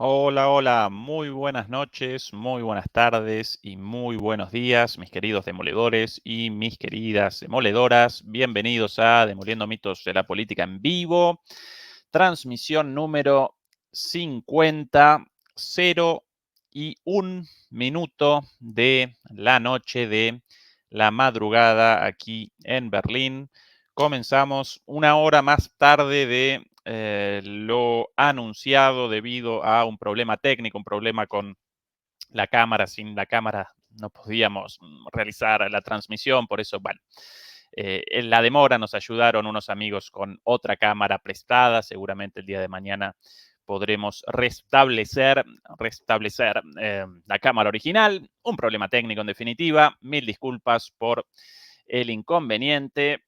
Hola, hola, muy buenas noches, muy buenas tardes y muy buenos días, mis queridos demoledores y mis queridas demoledoras. Bienvenidos a Demoliendo Mitos de la Política en Vivo, transmisión número 50, 0 y 1 minuto de la noche de la madrugada aquí en Berlín. Comenzamos una hora más tarde de lo anunciado debido a un problema técnico, un problema con la cámara. Sin la cámara no podíamos realizar la transmisión, por eso, bueno, en la demora nos ayudaron unos amigos con otra cámara prestada. Seguramente el día de mañana podremos restablecer la cámara original. Un problema técnico en definitiva. Mil disculpas por el inconveniente,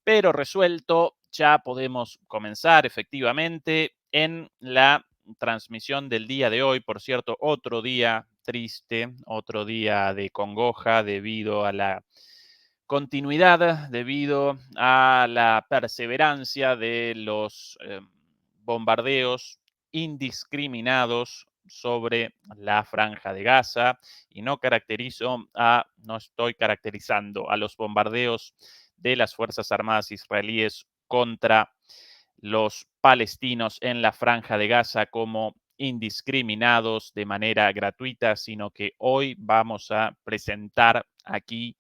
pero resuelto, ya podemos comenzar efectivamente en la transmisión del día de hoy. Por cierto, otro día triste, otro día de congoja debido a la continuidad, debido a la perseverancia de los bombardeos indiscriminados sobre la Franja de Gaza. Y no estoy caracterizando a los bombardeos de las Fuerzas Armadas israelíes contra los palestinos en la Franja de Gaza como indiscriminados de manera gratuita, sino que hoy vamos a presentar aquí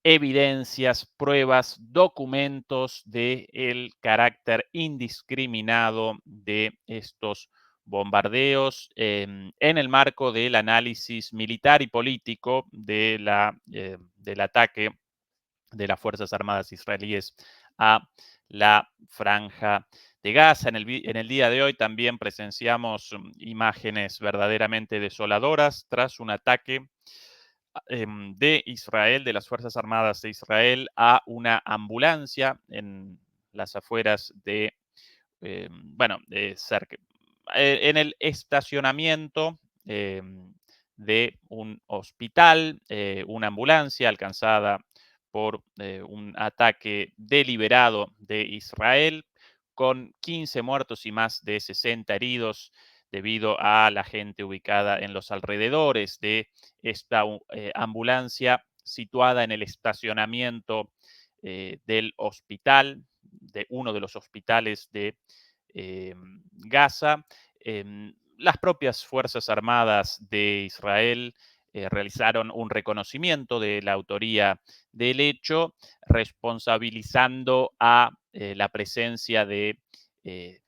evidencias, pruebas, documentos del carácter indiscriminado de estos bombardeos en el marco del análisis militar y político del ataque de las Fuerzas Armadas israelíes a la Franja de Gaza. En el día de hoy también presenciamos imágenes verdaderamente desoladoras tras un ataque de Israel, de las Fuerzas Armadas de Israel, a una ambulancia en las afueras en el estacionamiento de un hospital, una ambulancia alcanzada por un ataque deliberado de Israel, con 15 muertos y más de 60 heridos debido a la gente ubicada en los alrededores de esta ambulancia situada en el estacionamiento del hospital, de uno de los hospitales de Gaza. Las propias Fuerzas Armadas de Israel realizaron un reconocimiento de la autoría del hecho, responsabilizando a la presencia de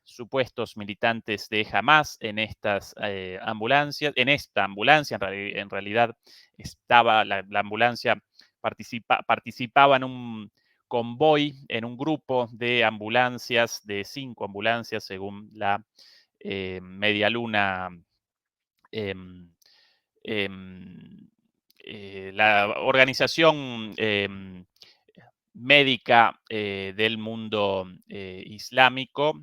supuestos militantes de Hamas en estas ambulancias. En esta ambulancia, en realidad, estaba la ambulancia, participaba en un convoy, en un grupo de ambulancias, de 5 ambulancias, según la Media Luna, em, em, la organización médica del mundo islámico,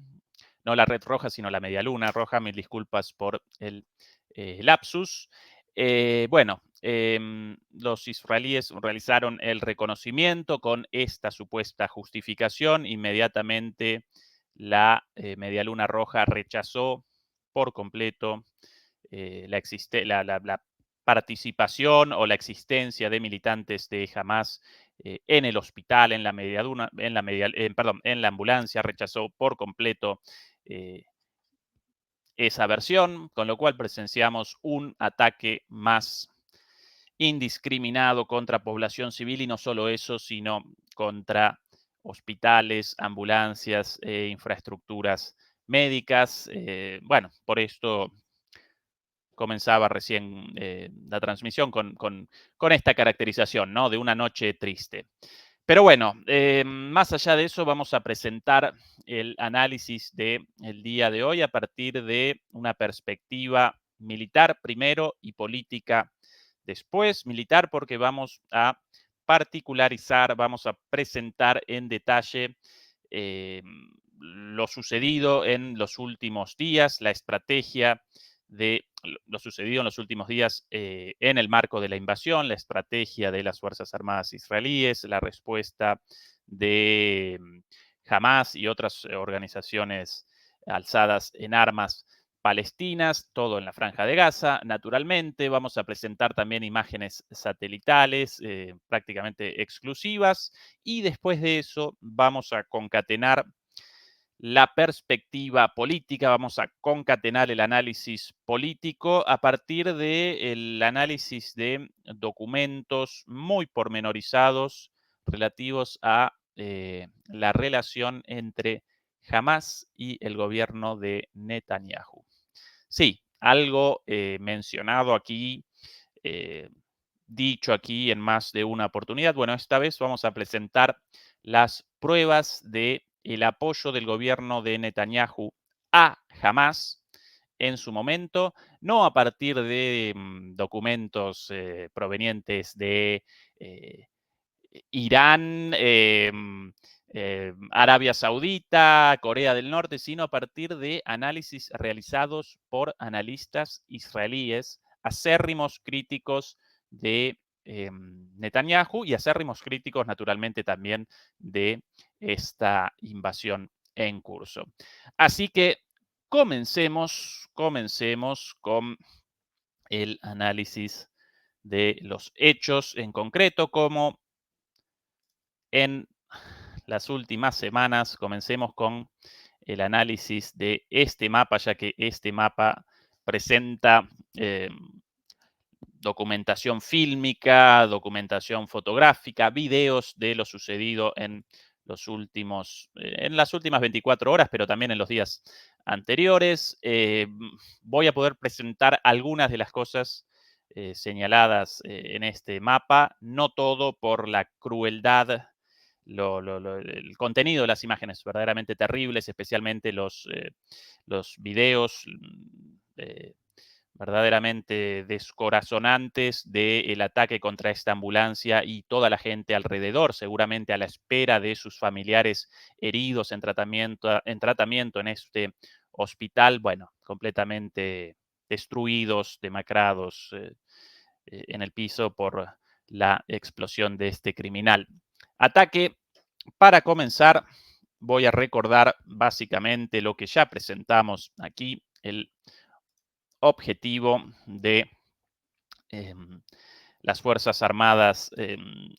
no la Red Roja, sino la Media Luna Roja. Mil disculpas por el lapsus. Los israelíes realizaron el reconocimiento con esta supuesta justificación. Inmediatamente la Media Luna Roja rechazó por completo la participación o la existencia de militantes de Hamas en el hospital, en la media luna, en la ambulancia. Rechazó por completo eh, esa versión, con lo cual presenciamos un ataque más indiscriminado contra población civil, y no solo eso, sino contra hospitales, ambulancias, infraestructuras médicas. Por esto comenzaba recién la transmisión con esta caracterización, ¿no? De una noche triste. Pero bueno, más allá de eso, vamos a presentar el análisis del día de hoy a partir de una perspectiva militar primero y política después. Militar porque vamos a particularizar, vamos a presentar en detalle eh, lo sucedido en los últimos días, la estrategia de lo sucedido en los últimos días en el marco de la invasión, la estrategia de las Fuerzas Armadas israelíes, la respuesta de Hamas y otras organizaciones alzadas en armas palestinas, todo en la Franja de Gaza, naturalmente. Vamos a presentar también imágenes satelitales prácticamente exclusivas y después de eso vamos a concatenar la perspectiva política, vamos a concatenar el análisis político a partir del análisis de documentos muy pormenorizados relativos a la relación entre Hamas y el gobierno de Netanyahu. Sí, algo mencionado aquí, eh, dicho aquí en más de una oportunidad. Bueno, esta vez vamos a presentar las pruebas de el apoyo del gobierno de Netanyahu a Hamas en su momento, no a partir de documentos provenientes de eh, Irán, Arabia Saudita, Corea del Norte, sino a partir de análisis realizados por analistas israelíes, acérrimos críticos de Netanyahu y acérrimos críticos naturalmente también de esta invasión en curso. Así que comencemos con el análisis de los hechos en concreto, como en las últimas semanas. Comencemos con el análisis de este mapa, ya que este mapa presenta documentación fílmica, documentación fotográfica, videos de lo sucedido en en las últimas 24 horas, pero también en los días anteriores. Voy a poder presentar algunas de las cosas señaladas en este mapa, no todo por la crueldad, el contenido de las imágenes verdaderamente terribles, especialmente los videos verdaderamente descorazonantes del ataque contra esta ambulancia y toda la gente alrededor, seguramente a la espera de sus familiares heridos en tratamiento en este hospital, bueno, completamente destruidos, demacrados en el piso por la explosión de este criminal. Ataque, para comenzar, voy a recordar básicamente lo que ya presentamos aquí, el objetivo de las Fuerzas Armadas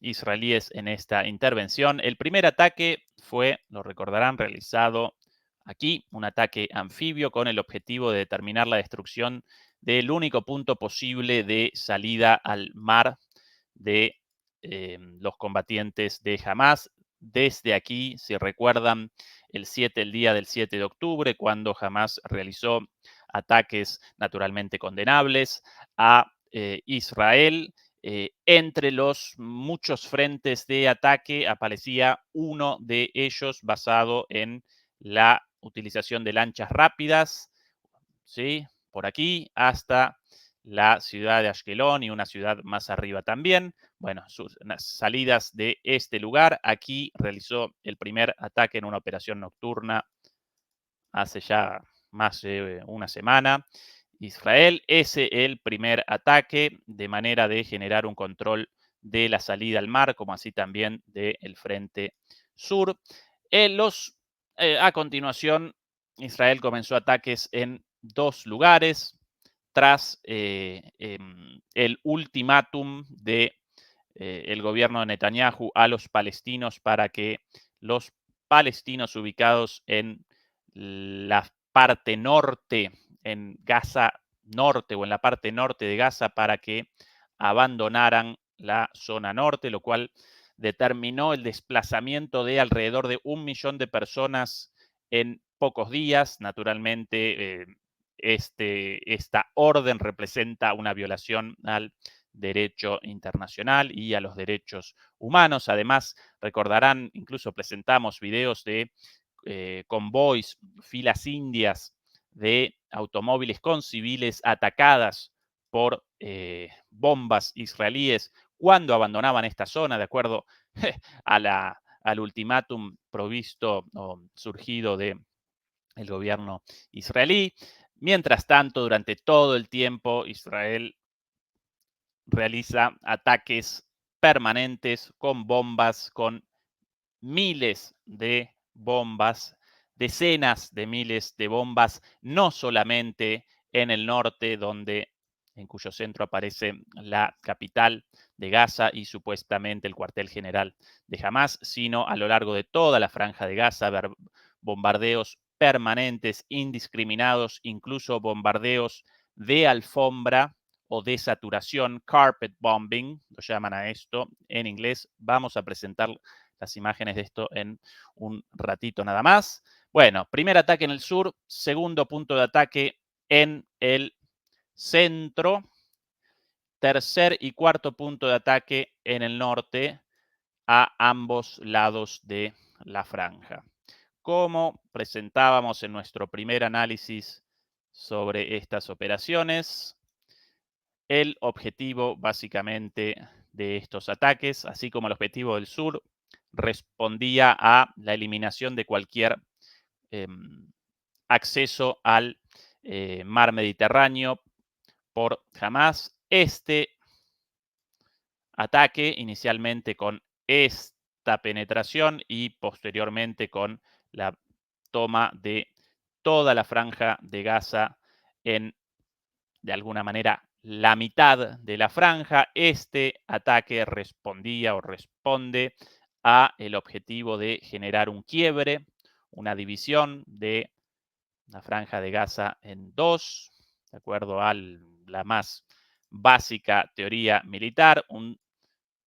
israelíes en esta intervención. El primer ataque fue, lo recordarán, realizado aquí, un ataque anfibio con el objetivo de determinar la destrucción del único punto posible de salida al mar de los combatientes de Hamas. Desde aquí, si recuerdan, el día del 7 de octubre, cuando Hamas realizó ataques naturalmente condenables a Israel. Entre los muchos frentes de ataque aparecía uno de ellos basado en la utilización de lanchas rápidas, ¿sí? Por aquí hasta la ciudad de Ashkelon y una ciudad más arriba también. Bueno, sus salidas de este lugar. Aquí realizó el primer ataque en una operación nocturna hace ya más de una semana. Israel, ese el primer ataque de manera de generar un control de la salida al mar, como así también del frente sur. A continuación, Israel comenzó ataques en dos lugares tras el ultimátum de el gobierno de Netanyahu a los palestinos para que los palestinos ubicados en la parte norte, en Gaza norte o en la parte norte de Gaza, para que abandonaran la zona norte, lo cual determinó el desplazamiento de alrededor de 1 millón de personas en pocos días. Naturalmente, esta orden representa una violación al derecho internacional y a los derechos humanos. Además, recordarán, incluso presentamos videos de convoys, filas indias de automóviles con civiles atacadas por bombas israelíes cuando abandonaban esta zona, de acuerdo al ultimátum provisto o surgido del gobierno israelí. Mientras tanto, durante todo el tiempo, Israel realiza ataques permanentes con bombas, con miles de bombas decenas de miles de bombas, no solamente en el norte, en cuyo centro aparece la capital de Gaza y supuestamente el cuartel general de Hamas, sino a lo largo de toda la franja de Gaza, bombardeos permanentes, indiscriminados, incluso bombardeos de alfombra o de saturación, carpet bombing, lo llaman a esto en inglés. Vamos a presentar las imágenes de esto en un ratito nada más. Bueno, primer ataque en el sur, segundo punto de ataque en el centro, tercer y cuarto punto de ataque en el norte a ambos lados de la franja. Como presentábamos en nuestro primer análisis sobre estas operaciones, el objetivo básicamente de estos ataques, así como el objetivo del sur, respondía a la eliminación de cualquier acceso al mar Mediterráneo por Hamas. Este ataque, inicialmente con esta penetración y posteriormente con la toma de toda la franja de Gaza en, de alguna manera, la mitad de la franja. Este ataque respondía o responde a el objetivo de generar un quiebre, una división de la franja de Gaza en dos, de acuerdo a la más básica teoría militar, un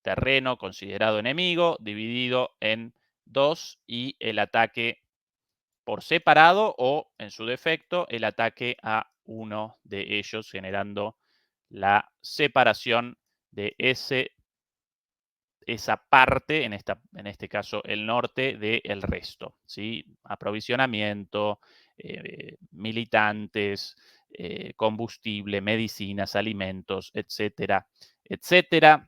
terreno considerado enemigo dividido en dos y el ataque por separado o, en su defecto, el ataque a uno de ellos, generando la separación de esa parte, en este caso el norte, del resto, ¿sí? Aprovisionamiento, militantes, combustible, medicinas, alimentos, etcétera, etcétera.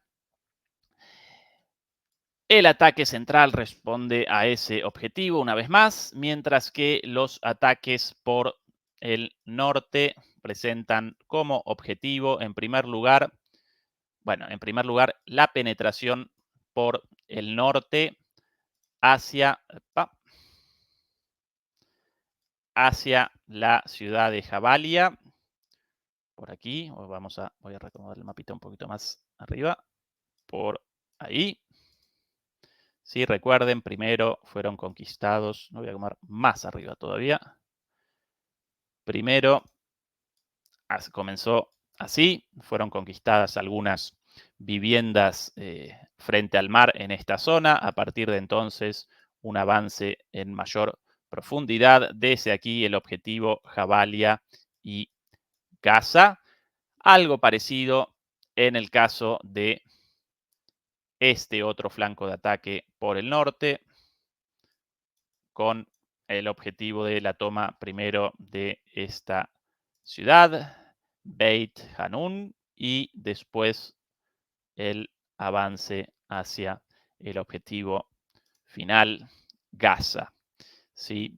El ataque central responde a ese objetivo una vez más, mientras que los ataques por el norte presentan como objetivo, en primer lugar, la penetración por el norte hacia, hacia la ciudad de Jabalia. Por aquí, voy a reacomodar el mapita un poquito más arriba. Por ahí. Sí, recuerden, primero fueron conquistados, no voy a comer más arriba todavía. Primero comenzó así, fueron conquistadas algunas viviendas frente al mar en esta zona. A partir de entonces, un avance en mayor profundidad. Desde aquí el objetivo Jabalia y Gaza. Algo parecido en el caso de este otro flanco de ataque por el norte, con el objetivo de la toma primero de esta ciudad, Beit Hanun, y después el avance hacia el objetivo final, Gaza. ¿Sí?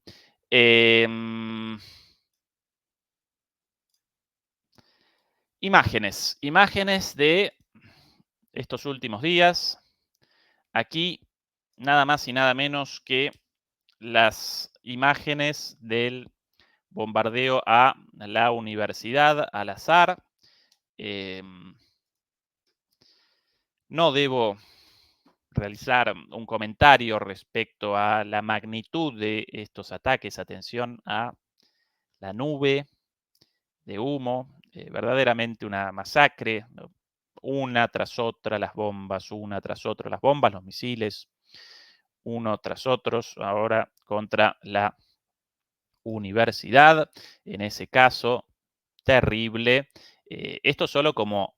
Imágenes de estos últimos días. Aquí nada más y nada menos que las imágenes del bombardeo a la Universidad Al-Azhar. No debo realizar un comentario respecto a la magnitud de estos ataques. Atención a la nube de humo, verdaderamente una masacre, una tras otra las bombas, una tras otra las bombas, los misiles, uno tras otros, ahora contra la universidad, en ese caso, terrible. Esto solo como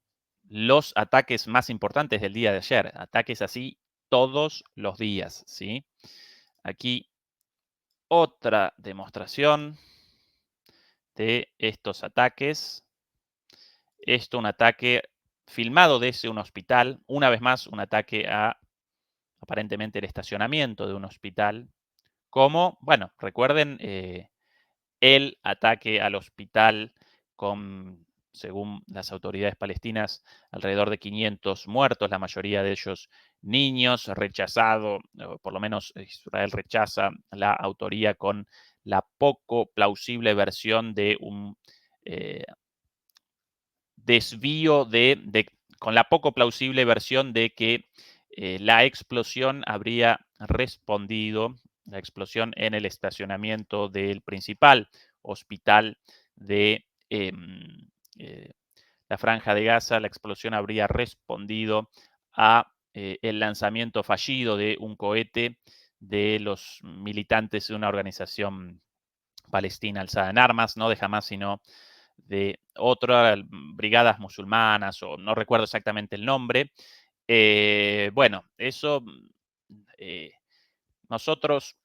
los ataques más importantes del día de ayer, ataques así todos los días, ¿sí? Aquí otra demostración de estos ataques. Esto un ataque filmado desde un hospital, una vez más un ataque a aparentemente el estacionamiento de un hospital, como, bueno, recuerden el ataque al hospital con, según las autoridades palestinas, alrededor de 500 muertos, la mayoría de ellos niños, rechazado, por lo menos Israel rechaza la autoría con la poco plausible versión de un desvío con la poco plausible versión de que la explosión habría respondido, la explosión en el estacionamiento del principal hospital de la Franja de Gaza, la explosión habría respondido a el lanzamiento fallido de un cohete de los militantes de una organización palestina alzada en armas, no de Hamas, sino de otras brigadas musulmanas, o no recuerdo exactamente el nombre. Bueno, eso nosotros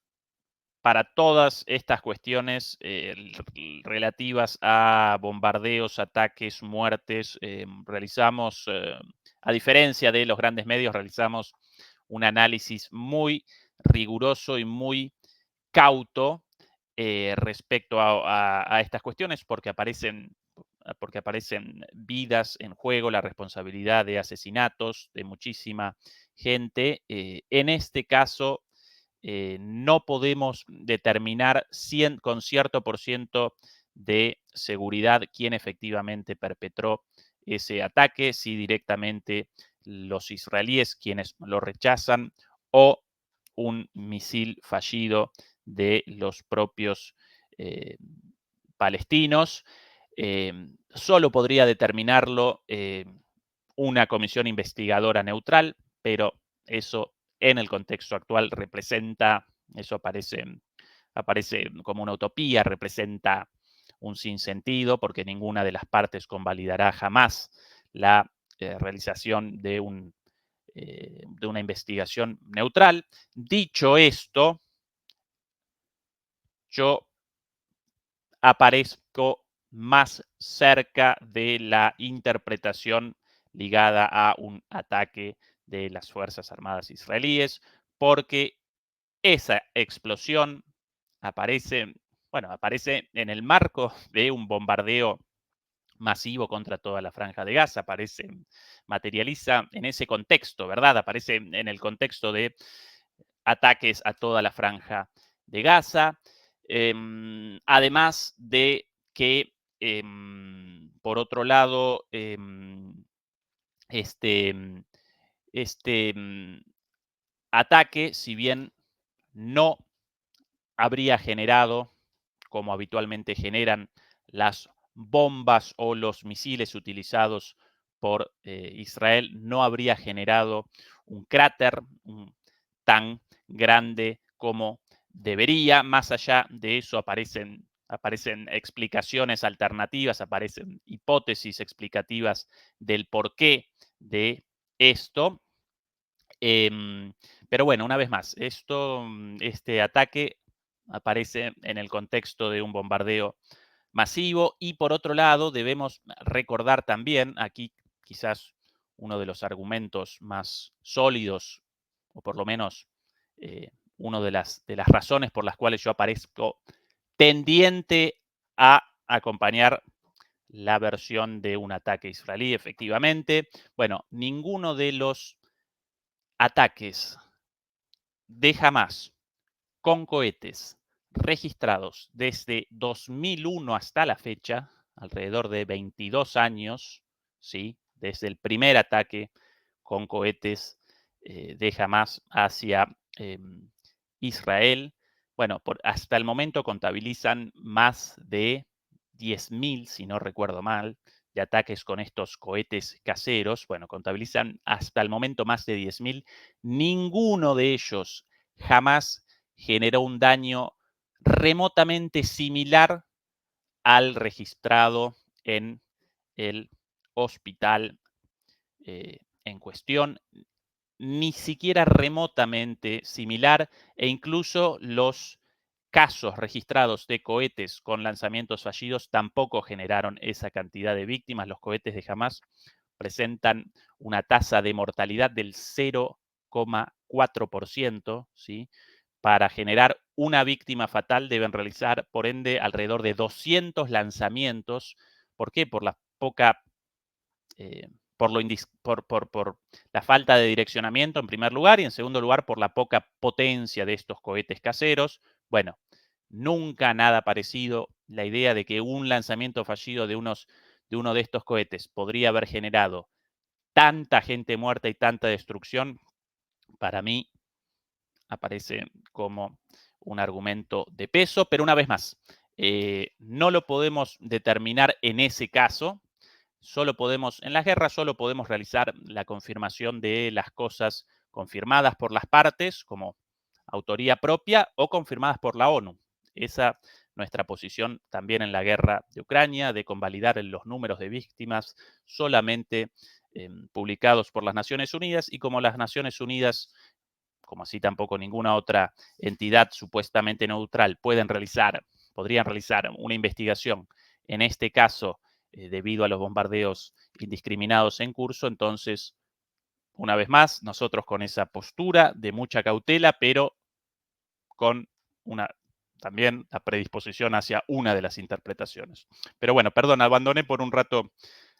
para todas estas cuestiones relativas a bombardeos, ataques, muertes, realizamos, a diferencia de los grandes medios, realizamos un análisis muy riguroso y muy cauto respecto a estas cuestiones porque aparecen vidas en juego, la responsabilidad de asesinatos de muchísima gente. En este caso, no podemos determinar con cierto por ciento de seguridad quién efectivamente perpetró ese ataque, si directamente los israelíes quienes lo rechazan o un misil fallido de los propios palestinos. Solo podría determinarlo una comisión investigadora neutral, pero eso en el contexto actual eso aparece como una utopía, representa un sinsentido, porque ninguna de las partes convalidará jamás la realización de una investigación neutral. Dicho esto, yo aparezco más cerca de la interpretación ligada a un ataque de las Fuerzas Armadas israelíes, porque esa explosión aparece, bueno, aparece en el marco de un bombardeo masivo contra toda la Franja de Gaza, materializa en ese contexto, ¿verdad? Aparece en el contexto de ataques a toda la Franja de Gaza, además de que, por otro lado, este, este ataque, si bien no habría generado, como habitualmente generan las bombas o los misiles utilizados por Israel, no habría generado un cráter tan grande como debería. Más allá de eso aparecen explicaciones alternativas, aparecen hipótesis explicativas del porqué de esto. Pero bueno, una vez más, este ataque aparece en el contexto de un bombardeo masivo y por otro lado debemos recordar también, aquí quizás uno de los argumentos más sólidos, o por lo menos una de las razones por las cuales yo aparezco tendiente a acompañar la versión de un ataque israelí, efectivamente. Bueno, ninguno de los ataques de Hamas con cohetes registrados desde 2001 hasta la fecha, alrededor de 22 años, ¿sí? Desde el primer ataque con cohetes de Hamas hacia Israel. Bueno, hasta el momento contabilizan más de 10.000, si no recuerdo mal, de ataques con estos cohetes caseros. Bueno, contabilizan hasta el momento más de 10.000. Ninguno de ellos jamás generó un daño remotamente similar al registrado en el hospital en cuestión, ni siquiera remotamente similar, e incluso los casos registrados de cohetes con lanzamientos fallidos tampoco generaron esa cantidad de víctimas. Los cohetes de Hamas presentan una tasa de mortalidad del 0,4%, ¿sí? Para generar una víctima fatal deben realizar, por ende, alrededor de 200 lanzamientos. ¿Por qué? Por la poca por la falta de direccionamiento en primer lugar y en segundo lugar por la poca potencia de estos cohetes caseros. Bueno, Nunca nada parecido. La idea de que un lanzamiento fallido de uno de estos cohetes podría haber generado tanta gente muerta y tanta destrucción, para mí aparece como un argumento de peso, pero una vez más, no lo podemos determinar en ese caso. En las guerras solo podemos realizar la confirmación de las cosas confirmadas por las partes como autoría propia o confirmadas por la ONU. Esa nuestra posición también en la guerra de Ucrania, de convalidar los números de víctimas solamente publicados por las Naciones Unidas, y como las Naciones Unidas, como así tampoco ninguna otra entidad supuestamente neutral, podrían realizar una investigación, en este caso, debido a los bombardeos indiscriminados en curso. Entonces, una vez más, nosotros con esa postura de mucha cautela, pero con también la predisposición hacia una de las interpretaciones. Pero bueno, perdón, abandoné por un rato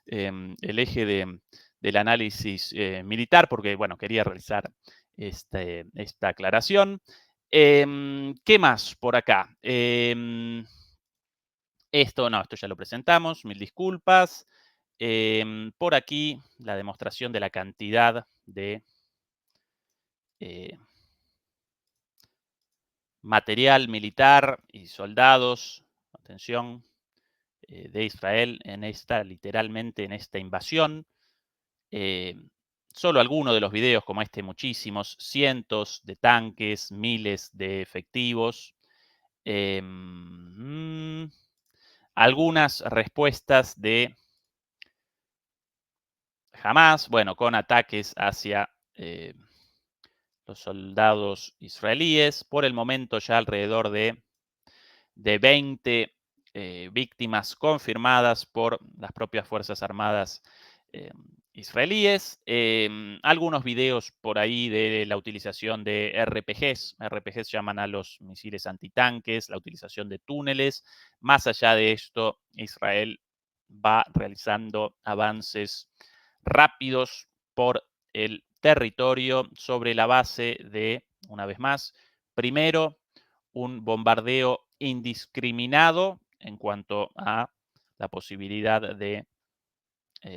el eje del análisis militar, porque bueno, quería realizar esta aclaración. ¿Qué más por acá? Esto ya lo presentamos, mil disculpas. Por aquí, la demostración de la cantidad de eh, material militar y soldados, atención, de Israel literalmente en esta invasión. Solo algunos de los videos, como este, muchísimos, cientos de tanques, miles de efectivos. Algunas respuestas de Hamas, bueno, con ataques hacia los soldados israelíes. Por el momento ya alrededor de 20 víctimas confirmadas por las propias Fuerzas Armadas israelíes. Algunos videos por ahí de la utilización de RPGs. RPGs llaman a los misiles antitanques, la utilización de túneles. Más allá de esto, Israel va realizando avances rápidos por el territorio sobre la base de, una vez más, primero, un bombardeo indiscriminado en cuanto a la posibilidad de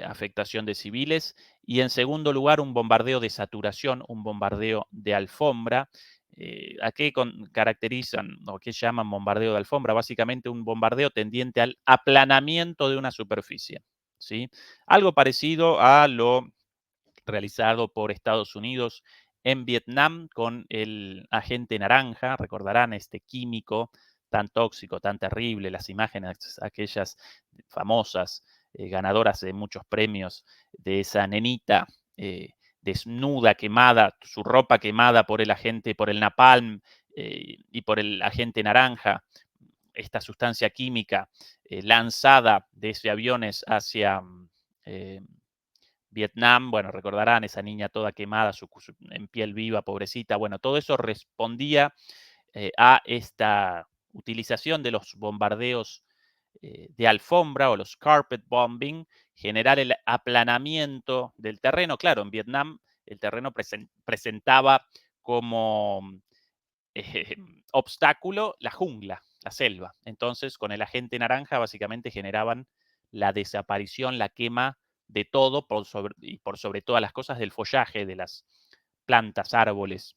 afectación de civiles, y en segundo lugar un bombardeo de saturación, un bombardeo de alfombra. ¿A qué caracterizan o qué llaman bombardeo de alfombra? Básicamente un bombardeo tendiente al aplanamiento de una superficie, ¿sí? Algo parecido a lo realizado por Estados Unidos en Vietnam con el agente naranja. Recordarán este químico tan tóxico, tan terrible, las imágenes aquellas famosas, ganadoras de muchos premios, de esa nenita desnuda, quemada, su ropa quemada por el agente, por el napalm y por el agente naranja, esta sustancia química lanzada desde aviones hacia Vietnam. Bueno, recordarán esa niña toda quemada, en piel viva, pobrecita. Bueno, todo eso respondía a esta utilización de los bombardeos de alfombra o los carpet bombing, generar el aplanamiento del terreno. Claro, en Vietnam el terreno presentaba como eh, obstáculo la jungla, la selva. Entonces, con el agente naranja básicamente generaban la desaparición, la quema de todo y por sobre todas las cosas del follaje, de las plantas, árboles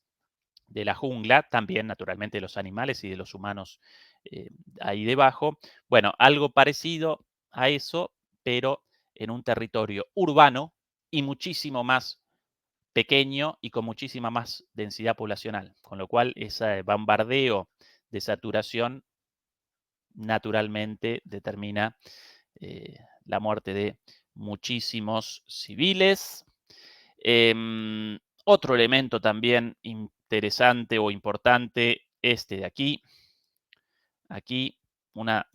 de la jungla, también naturalmente de los animales y de los humanos eh, ahí debajo. Bueno, algo parecido a eso, pero en un territorio urbano y muchísimo más pequeño y con muchísima más densidad poblacional, con lo cual ese bombardeo de saturación naturalmente determina la muerte de muchísimos civiles. Otro elemento también interesante o importante, este de aquí. Aquí una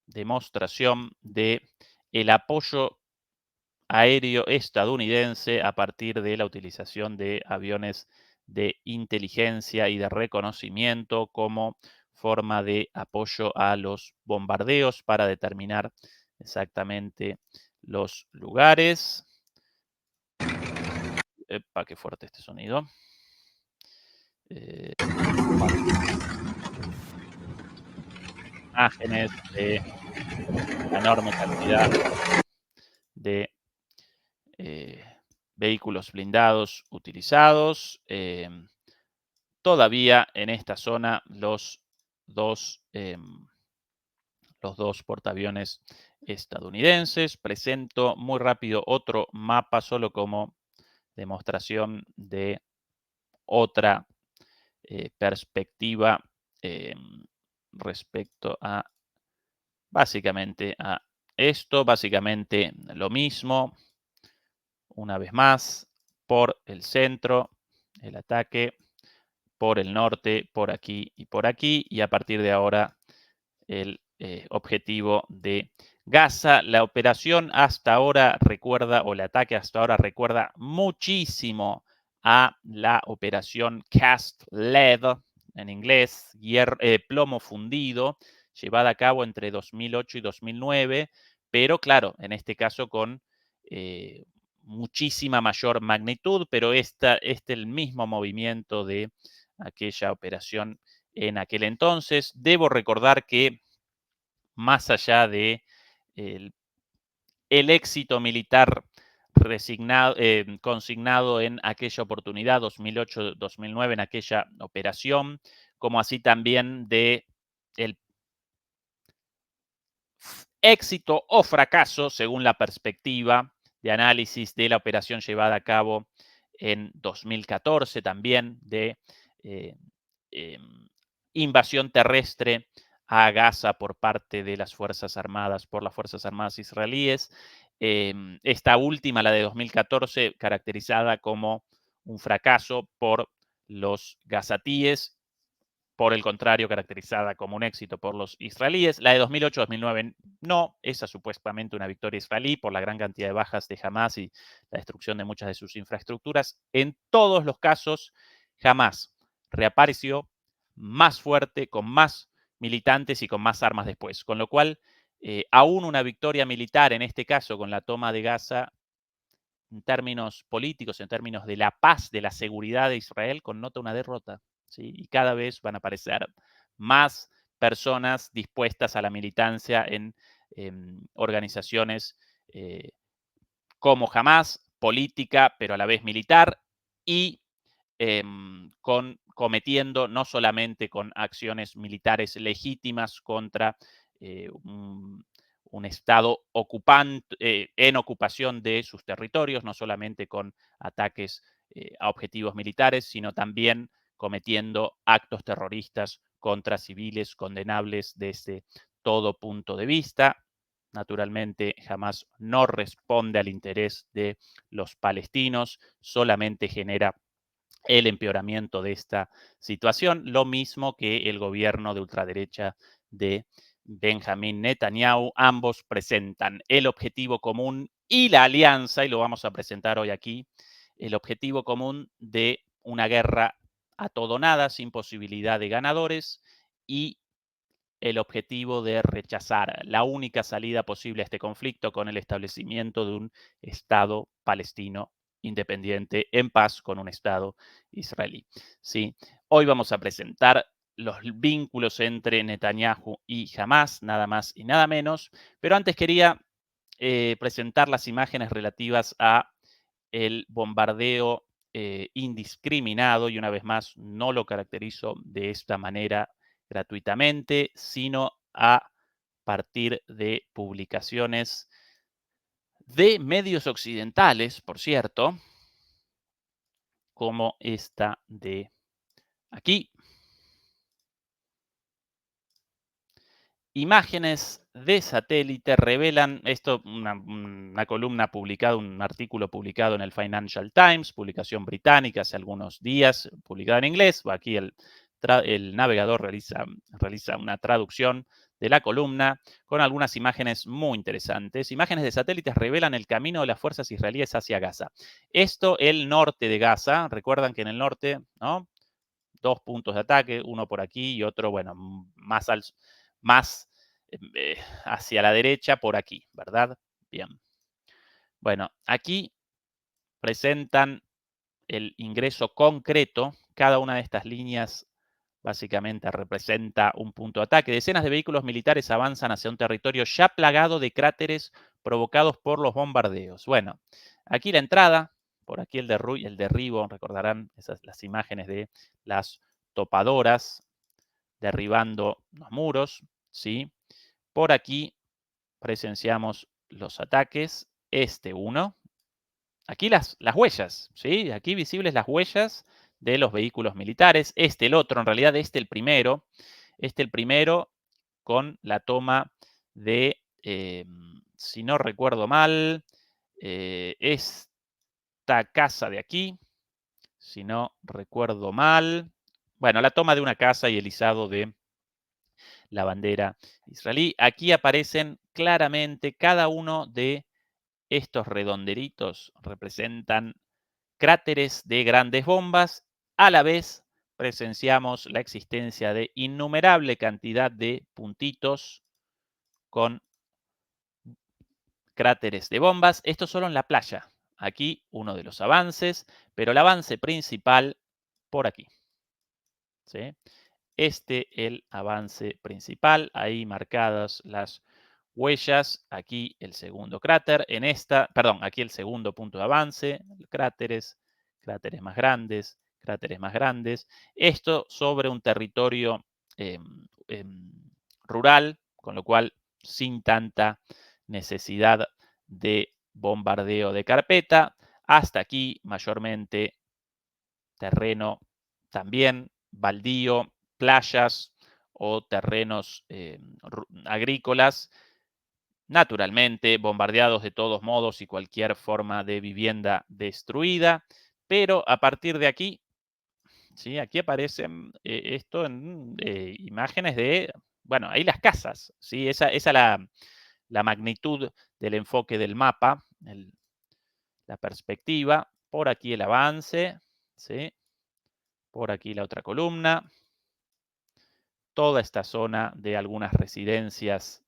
demostración de el apoyo aéreo estadounidense a partir de la utilización de aviones de inteligencia y de reconocimiento como forma de apoyo a los bombardeos para determinar exactamente los lugares. Epa, qué fuerte este sonido. imágenes de la enorme cantidad de vehículos blindados utilizados. Todavía en esta zona dos, los dos portaaviones estadounidenses. Presento muy rápido otro mapa solo como demostración de otra perspectiva respecto a básicamente a esto, básicamente lo mismo, una vez más, por el centro, el ataque, por el norte, por aquí, y a partir de ahora el objetivo de Gaza. La operación hasta ahora recuerda, o el ataque hasta ahora recuerda muchísimo a la operación Cast Lead, en inglés, plomo fundido, llevada a cabo entre 2008 y 2009, pero claro, en este caso con muchísima mayor magnitud, pero este el mismo movimiento de aquella operación en aquel entonces. Debo recordar que más allá de el, el éxito militar consignado en aquella oportunidad, 2008-2009, en aquella operación, como así también de el éxito o fracaso, según la perspectiva de análisis de la operación llevada a cabo en 2014, también de eh, eh, invasión terrestre a Gaza por parte de las Fuerzas Armadas, por las Fuerzas Armadas israelíes. Esta última, la de 2014, caracterizada como un fracaso por los gazatíes, por el contrario, caracterizada como un éxito por los israelíes. La de 2008-2009 no, esa supuestamente una victoria israelí por la gran cantidad de bajas de Hamas y la destrucción de muchas de sus infraestructuras. En todos los casos, Hamas reapareció más fuerte, con más militantes y con más armas después. Con lo cual, aún una victoria militar, en este caso con la toma de Gaza, en términos políticos, en términos de la paz, de la seguridad de Israel, connota una derrota. ¿Sí? Y cada vez van a aparecer más personas dispuestas a la militancia en organizaciones como Hamas, política, pero a la vez militar, y cometiendo no solamente con acciones militares legítimas contra un Estado ocupante, en ocupación de sus territorios, no solamente con ataques a objetivos militares, sino también cometiendo actos terroristas contra civiles condenables desde todo punto de vista. Naturalmente, jamás no responde al interés de los palestinos, solamente genera el empeoramiento de esta situación, lo mismo que el gobierno de ultraderecha de Benjamín Netanyahu. Ambos presentan el objetivo común y la alianza, y lo vamos a presentar hoy aquí, el objetivo común de una guerra a todo nada, sin posibilidad de ganadores, y el objetivo de rechazar la única salida posible a este conflicto con el establecimiento de un Estado palestino independiente en paz con un Estado israelí. ¿Sí? Hoy vamos a presentar los vínculos entre Netanyahu y Hamas, nada más y nada menos, pero antes quería presentar las imágenes relativas a el bombardeo indiscriminado, y una vez más no lo caracterizo de esta manera gratuitamente, sino a partir de publicaciones de medios occidentales, por cierto, como esta de aquí. Imágenes de satélite revelan, esto una columna publicada, un artículo publicado en el Financial Times, publicación británica hace algunos días, publicada en inglés. Aquí el navegador realiza una traducción de la columna con algunas imágenes muy interesantes. Imágenes de satélites revelan el camino de las fuerzas israelíes hacia Gaza. Esto, el norte de Gaza. Recuerdan que en el norte, ¿no? Dos puntos de ataque, uno por aquí y otro, bueno, más hacia la derecha por aquí, ¿verdad? Bien. Bueno, aquí presentan el ingreso concreto. Cada una de estas líneas básicamente representa un punto de ataque. Decenas de vehículos militares avanzan hacia un territorio ya plagado de cráteres provocados por los bombardeos. Bueno, aquí la entrada, por aquí el derribo, recordarán las imágenes de las topadoras derribando los muros, ¿sí? Por aquí presenciamos los ataques, uno. Aquí las huellas, ¿sí? Aquí visibles las huellas de los vehículos militares. El otro, en realidad el primero. El primero con la toma de, si no recuerdo mal, esta casa de aquí, si no recuerdo mal. Bueno, la toma de una casa y el izado de la bandera israelí. Aquí aparecen claramente cada uno de estos redondelitos representan cráteres de grandes bombas. A la vez presenciamos la existencia de innumerable cantidad de puntitos con cráteres de bombas. Esto solo en la playa. Aquí uno de los avances, pero el avance principal por aquí, ¿sí? El avance principal, ahí marcadas las huellas, aquí el segundo cráter, aquí el segundo punto de avance, cráteres, cráteres más grandes, cráteres más grandes. Esto sobre un territorio rural, con lo cual sin tanta necesidad de bombardeo de carpeta. Hasta aquí mayormente terreno también baldío, playas o terrenos agrícolas, naturalmente bombardeados de todos modos y cualquier forma de vivienda destruida, pero a partir de aquí, ¿sí? Aquí aparecen esto en imágenes de, bueno, ahí las casas, ¿sí? Esa es la magnitud del enfoque del mapa, la perspectiva, por aquí el avance, ¿sí? Por aquí la otra columna, toda esta zona de algunas residencias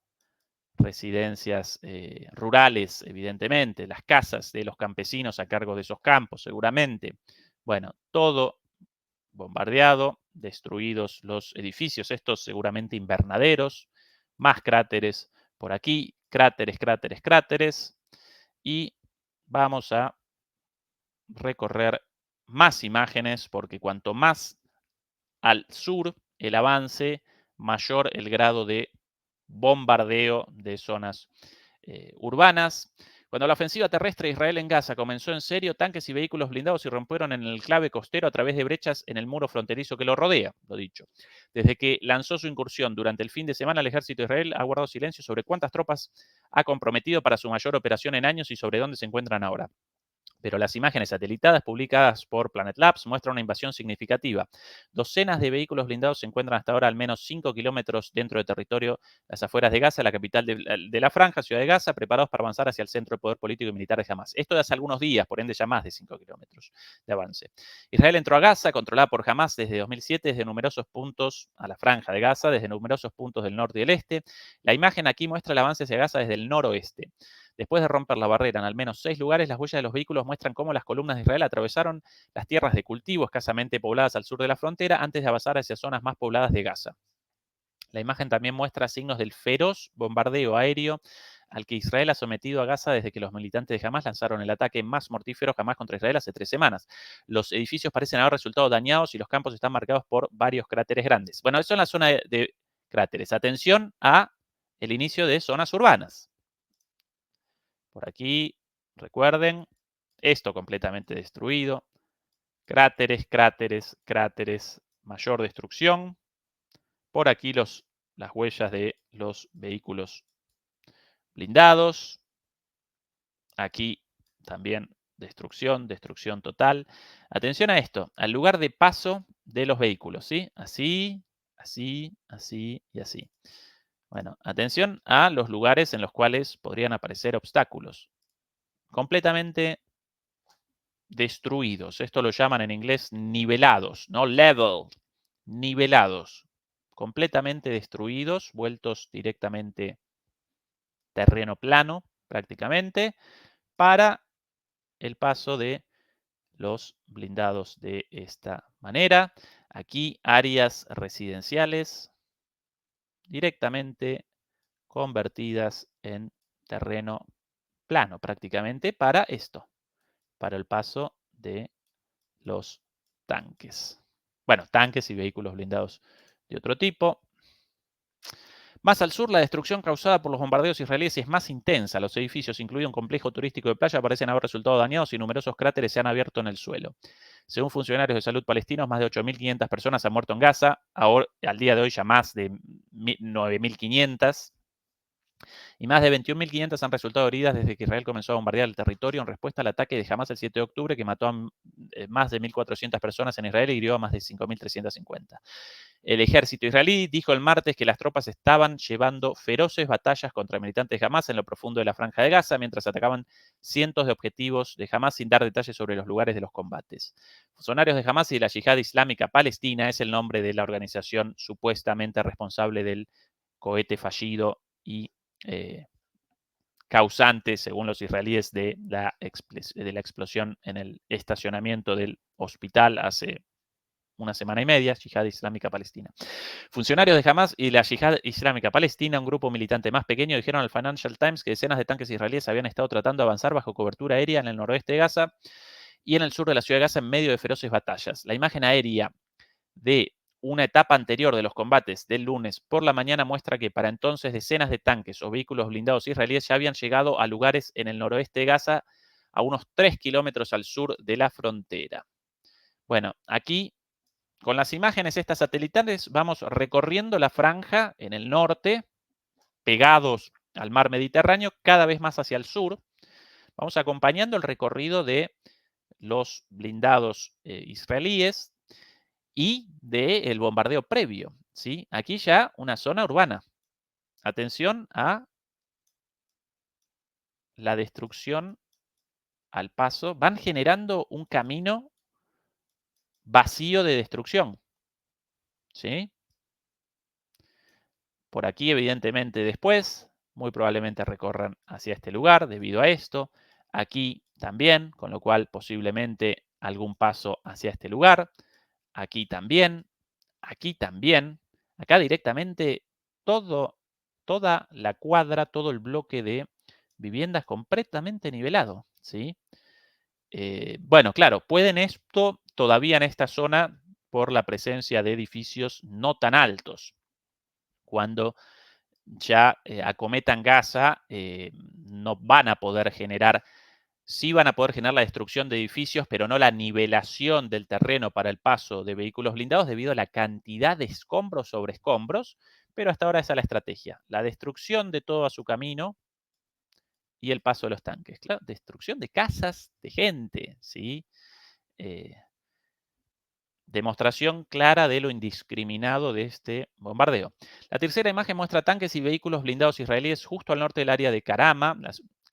rurales, evidentemente, las casas de los campesinos a cargo de esos campos, seguramente. Bueno, todo bombardeado, destruidos los edificios, estos seguramente invernaderos, más cráteres por aquí, cráteres, cráteres, cráteres, y vamos a recorrer más imágenes porque cuanto más al sur el avance, mayor el grado de bombardeo de zonas urbanas. Cuando la ofensiva terrestre de Israel en Gaza comenzó en serio, tanques y vehículos blindados irrumpieron en el enclave costero a través de brechas en el muro fronterizo que lo rodea, lo dicho. Desde que lanzó su incursión durante el fin de semana, el ejército de Israel ha guardado silencio sobre cuántas tropas ha comprometido para su mayor operación en años y sobre dónde se encuentran ahora. Pero las imágenes satelitadas publicadas por Planet Labs muestran una invasión significativa. Docenas de vehículos blindados se encuentran hasta ahora al menos 5 kilómetros dentro del territorio, las afueras de Gaza, la capital de la franja, ciudad de Gaza, preparados para avanzar hacia el centro de poder político y militar de Hamas. Esto de hace algunos días, por ende ya más de 5 kilómetros de avance. Israel entró a Gaza, controlada por Hamas desde 2007, desde numerosos puntos a la franja de Gaza, desde numerosos puntos del norte y del este. La imagen aquí muestra el avance hacia Gaza desde el noroeste. Después de romper la barrera en al menos 6 lugares, las huellas de los vehículos muestran cómo las columnas de Israel atravesaron las tierras de cultivo escasamente pobladas al sur de la frontera antes de avanzar hacia zonas más pobladas de Gaza. La imagen también muestra signos del feroz bombardeo aéreo al que Israel ha sometido a Gaza desde que los militantes de Hamas lanzaron el ataque más mortífero jamás contra Israel hace 3 semanas. Los edificios parecen haber resultado dañados y los campos están marcados por varios cráteres grandes. Bueno, eso en la zona de cráteres. Atención a el inicio de zonas urbanas. Por aquí, recuerden, esto completamente destruido. Cráteres, cráteres, cráteres, mayor destrucción. Por aquí las huellas de los vehículos blindados. Aquí también destrucción, destrucción total. Atención a esto, al lugar de paso de los vehículos, ¿sí? Así, así, así y así. Bueno, atención a los lugares en los cuales podrían aparecer obstáculos. Completamente destruidos. Esto lo llaman en inglés nivelados, ¿no? Level, nivelados. Completamente destruidos, vueltos directamente terreno plano, prácticamente, para el paso de los blindados de esta manera. Aquí áreas residenciales directamente convertidas en terreno plano prácticamente para esto, para el paso de los tanques. Bueno, tanques y vehículos blindados de otro tipo. Más al sur, la destrucción causada por los bombardeos israelíes es más intensa. Los edificios, incluido un complejo turístico de playa, parecen haber resultado dañados y numerosos cráteres se han abierto en el suelo. Según funcionarios de salud palestinos, más de 8.500 personas han muerto en Gaza. Ahora, al día de hoy ya más de 9.500. Y más de 21.500 han resultado heridas desde que Israel comenzó a bombardear el territorio en respuesta al ataque de Hamas el 7 de octubre, que mató a más de 1.400 personas en Israel y hirió a más de 5.350. El ejército israelí dijo el martes que las tropas estaban llevando feroces batallas contra militantes de Hamas en lo profundo de la Franja de Gaza, mientras atacaban cientos de objetivos de Hamas sin dar detalles sobre los lugares de los combates. Funcionarios de Hamas y de la Yihad Islámica Palestina es el nombre de la organización supuestamente responsable del cohete fallido y causante, según los israelíes, de la explosión en el estacionamiento del hospital hace una semana y media, Yihad Islámica Palestina. Funcionarios de Hamas y la Yihad Islámica Palestina, un grupo militante más pequeño, dijeron al Financial Times que decenas de tanques israelíes habían estado tratando de avanzar bajo cobertura aérea en el noroeste de Gaza y en el sur de la ciudad de Gaza en medio de feroces batallas. La imagen aérea de una etapa anterior de los combates del lunes por la mañana muestra que para entonces decenas de tanques o vehículos blindados israelíes ya habían llegado a lugares en el noroeste de Gaza, a unos 3 kilómetros al sur de la frontera. Bueno, aquí con las imágenes estas satelitales vamos recorriendo la franja en el norte, pegados al mar Mediterráneo, cada vez más hacia el sur. Vamos acompañando el recorrido de los blindados israelíes y del bombardeo previo, ¿sí? Aquí ya una zona urbana. Atención a la destrucción al paso. Van generando un camino vacío de destrucción, ¿sí? Por aquí, evidentemente, después, muy probablemente recorran hacia este lugar debido a esto. Aquí también, con lo cual posiblemente algún paso hacia este lugar. Aquí también, aquí también. Acá directamente toda la cuadra, todo el bloque de viviendas completamente nivelado, ¿sí? Bueno, claro, pueden esto todavía en esta zona por la presencia de edificios no tan altos. Cuando ya acometan Gaza, no van a poder generar, sí van a poder generar la destrucción de edificios, pero no la nivelación del terreno para el paso de vehículos blindados debido a la cantidad de escombros sobre escombros, pero hasta ahora esa es la estrategia, la destrucción de todo a su camino y el paso de los tanques. Claro, destrucción de casas, de gente, ¿sí? Eh, Demostración clara de lo indiscriminado de este bombardeo. La tercera imagen muestra tanques y vehículos blindados israelíes justo al norte del área de Karama,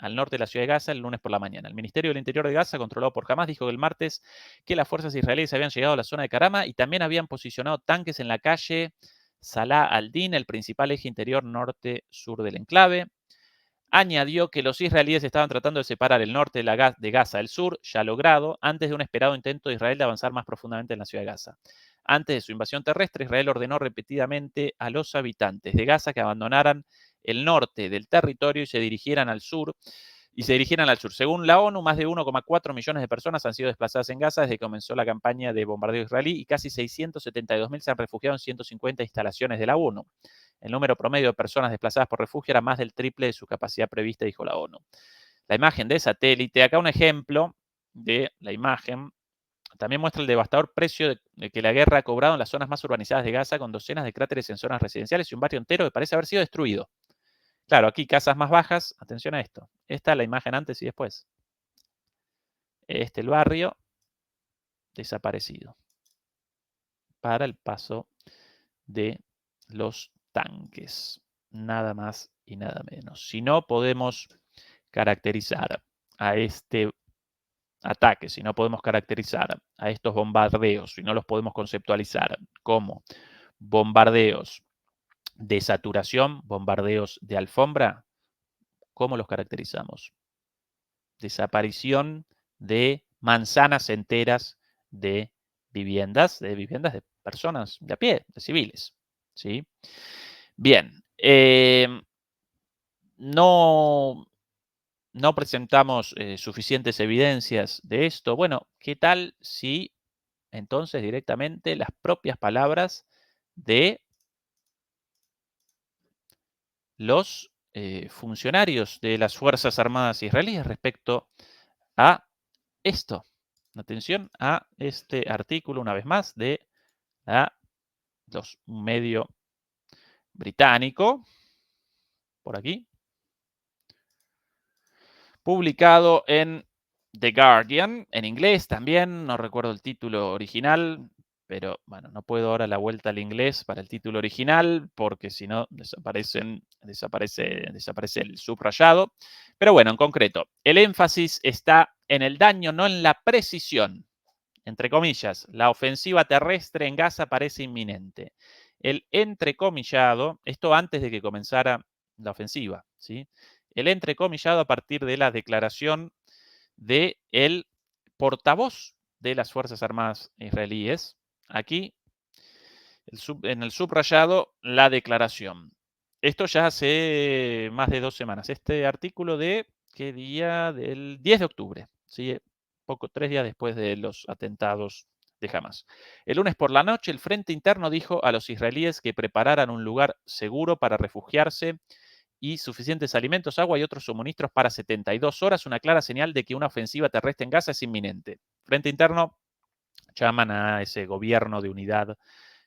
al norte de la ciudad de Gaza, el lunes por la mañana. El Ministerio del Interior de Gaza, controlado por Hamas, dijo el martes que las fuerzas israelíes habían llegado a la zona de Karama y también habían posicionado tanques en la calle Salah al-Din, el principal eje interior norte-sur del enclave. Añadió que los israelíes estaban tratando de separar el norte de Gaza del sur, ya logrado, antes de un esperado intento de Israel de avanzar más profundamente en la ciudad de Gaza. Antes de su invasión terrestre, Israel ordenó repetidamente a los habitantes de Gaza que abandonaran el norte del territorio y se dirigieran al sur. Según la ONU, más de 1,4 millones de personas han sido desplazadas en Gaza desde que comenzó la campaña de bombardeo israelí y casi 672.000 se han refugiado en 150 instalaciones de la ONU. El número promedio de personas desplazadas por refugio era más del triple de su capacidad prevista, dijo la ONU. La imagen de satélite, acá un ejemplo de la imagen, también muestra el devastador precio de que la guerra ha cobrado en las zonas más urbanizadas de Gaza, con docenas de cráteres en zonas residenciales y un barrio entero que parece haber sido destruido. Claro, aquí casas más bajas, atención a esto. Esta es la imagen antes y después. Este el barrio desaparecido para el paso de los tanques. Nada más y nada menos. Si no podemos caracterizar a este ataque, si no podemos caracterizar a estos bombardeos, si no los podemos conceptualizar como bombardeos de saturación, bombardeos de alfombra, ¿cómo los caracterizamos? Desaparición de manzanas enteras de viviendas personas de a pie, de civiles, ¿sí? Bien, no, no presentamos suficientes evidencias de esto. Bueno, ¿qué tal si entonces directamente las propias palabras de los funcionarios de las Fuerzas Armadas israelíes respecto a esto? Atención a este artículo, una vez más, de un medio británico, por aquí, publicado en The Guardian, en inglés también, no recuerdo el título original, pero bueno, no puedo ahora la vuelta al inglés para el título original, porque si no desaparece el subrayado. Pero bueno, en concreto, el énfasis está en el daño, no en la precisión. Entre comillas, la ofensiva terrestre en Gaza parece inminente. El entrecomillado, esto antes de que comenzara la ofensiva, ¿sí? El entrecomillado a partir de la declaración del portavoz de las Fuerzas Armadas israelíes. Aquí, en el subrayado, la declaración. Esto ya hace más de 2 semanas. Este artículo de, ¿qué día? Del 10 de octubre, ¿sí? 3 días después de los atentados de Hamas. El lunes por la noche, el Frente Interno dijo a los israelíes que prepararan un lugar seguro para refugiarse y suficientes alimentos, agua y otros suministros para 72 horas, una clara señal de que una ofensiva terrestre en Gaza es inminente. Frente Interno llaman a ese gobierno de unidad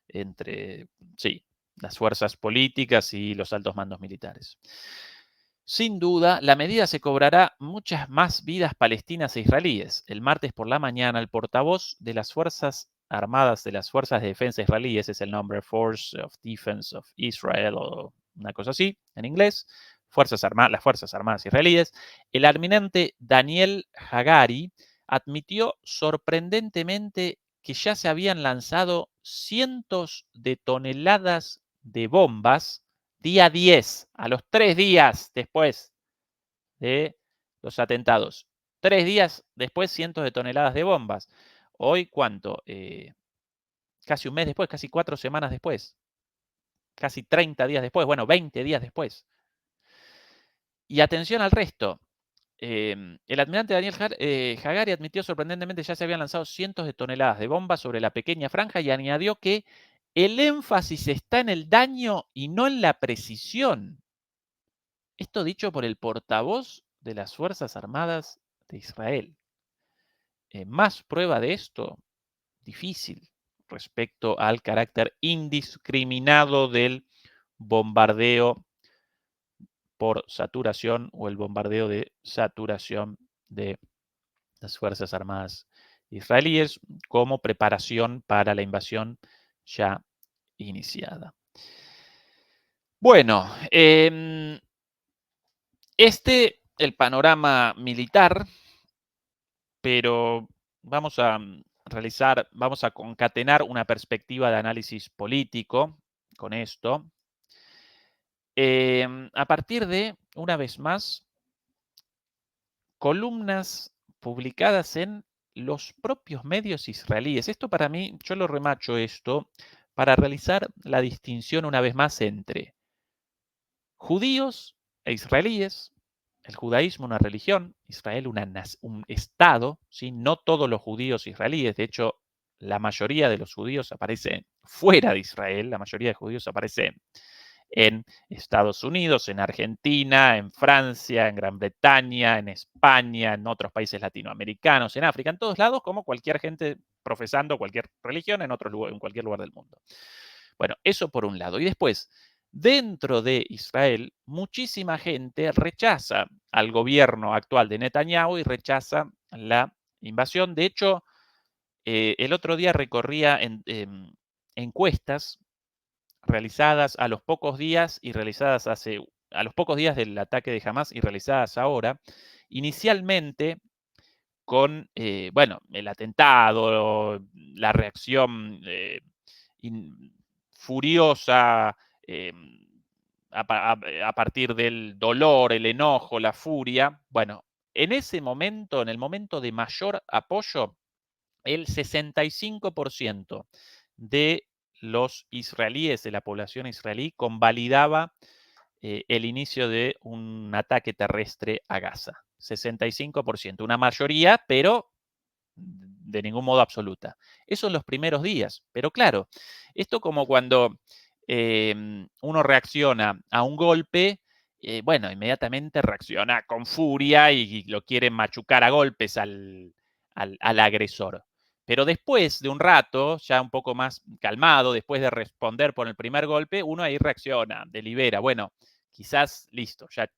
entre, sí, las fuerzas políticas y los altos mandos militares. Sin duda, la medida se cobrará muchas más vidas palestinas e israelíes. El martes por la mañana, el portavoz de las Fuerzas Armadas de las Fuerzas de Defensa israelíes, es el nombre Force of Defense of Israel o una cosa así en inglés, las Fuerzas Armadas israelíes, el almirante Daniel Hagari admitió sorprendentemente que ya se habían lanzado cientos de toneladas de bombas día 10, a los 3 días después de los atentados. 3 días después, cientos de toneladas de bombas. Hoy, ¿cuánto? Casi un mes después, casi 4 semanas después. Casi 30 días después, bueno, 20 días después. Y atención al resto. El almirante Daniel Hagari admitió sorprendentemente que ya se habían lanzado cientos de toneladas de bombas sobre la pequeña franja y añadió que el énfasis está en el daño y no en la precisión. Esto dicho por el portavoz de las Fuerzas Armadas de Israel. Más prueba de esto, difícil, respecto al carácter indiscriminado del bombardeo por saturación o el bombardeo de saturación de las Fuerzas Armadas israelíes como preparación para la invasión ya iniciada. Bueno, el panorama militar, pero vamos a vamos a concatenar una perspectiva de análisis político con esto. A partir de, una vez más, columnas publicadas en los propios medios israelíes. Esto para mí, yo lo remacho esto, para realizar la distinción una vez más entre judíos e israelíes, el judaísmo una religión, Israel un estado, ¿sí? No todos los judíos israelíes, de hecho, la mayoría de los judíos aparecen fuera de Israel, la mayoría de judíos aparecen en Estados Unidos, en Argentina, en Francia, en Gran Bretaña, en España, en otros países latinoamericanos, en África, en todos lados, como cualquier gente profesando cualquier religión en cualquier lugar del mundo. Bueno, eso por un lado. Y después, dentro de Israel, muchísima gente rechaza al gobierno actual de Netanyahu y rechaza la invasión. De hecho, el otro día recorría encuestas realizadas a los pocos días y realizadas a los pocos días del ataque de Hamas y realizadas ahora, inicialmente con, bueno, el atentado, la reacción furiosa a partir del dolor, el enojo, la furia. Bueno, en ese momento, en el momento de mayor apoyo, el 65% de los israelíes, de la población israelí, convalidaba el inicio de un ataque terrestre a Gaza. 65%, una mayoría, pero de ningún modo absoluta. Eso en los primeros días. Pero claro, esto como cuando uno reacciona a un golpe, bueno, inmediatamente reacciona con furia y lo quiere machucar a golpes al agresor. Pero después de un rato, ya un poco más calmado, después de responder por el primer golpe, uno ahí reacciona, delibera. Bueno, quizás listo, ya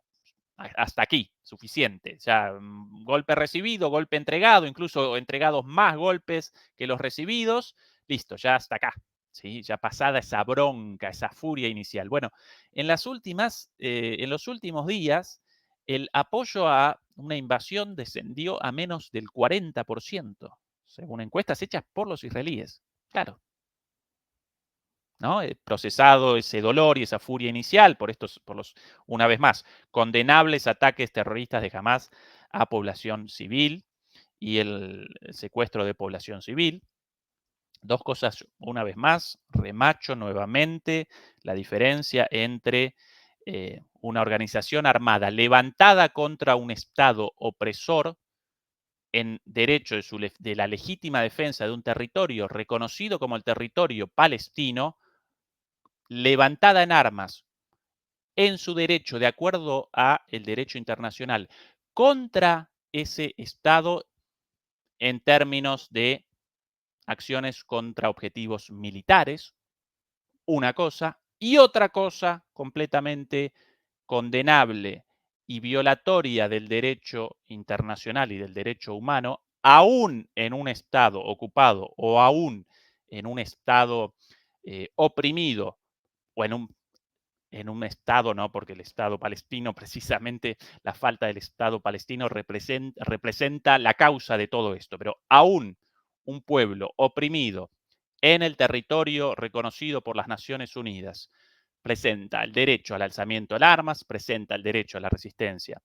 hasta aquí, suficiente. Ya golpe recibido, golpe entregado, incluso entregados más golpes que los recibidos, listo, ya hasta acá. ¿Sí? Ya pasada esa bronca, esa furia inicial. Bueno, en los últimos días, el apoyo a una invasión descendió a menos del 40%, según encuestas hechas por los israelíes. Claro, ¿no? Procesado ese dolor y esa furia inicial por los, una vez más, condenables ataques terroristas de Hamas a población civil y el secuestro de población civil. Dos cosas, una vez más, remacho nuevamente la diferencia entre una organización armada levantada contra un Estado opresor en derecho de la legítima defensa de un territorio reconocido como el territorio palestino, levantada en armas en su derecho, de acuerdo a el derecho internacional, contra ese Estado en términos de acciones contra objetivos militares, una cosa, y otra cosa completamente condenable y violatoria del derecho internacional y del derecho humano, aún en un Estado ocupado o aún en un Estado oprimido o en un Estado, ¿no? Porque el Estado palestino, precisamente la falta del Estado palestino representa la causa de todo esto, pero aún un pueblo oprimido en el territorio reconocido por las Naciones Unidas presenta el derecho al alzamiento de armas, presenta el derecho a la resistencia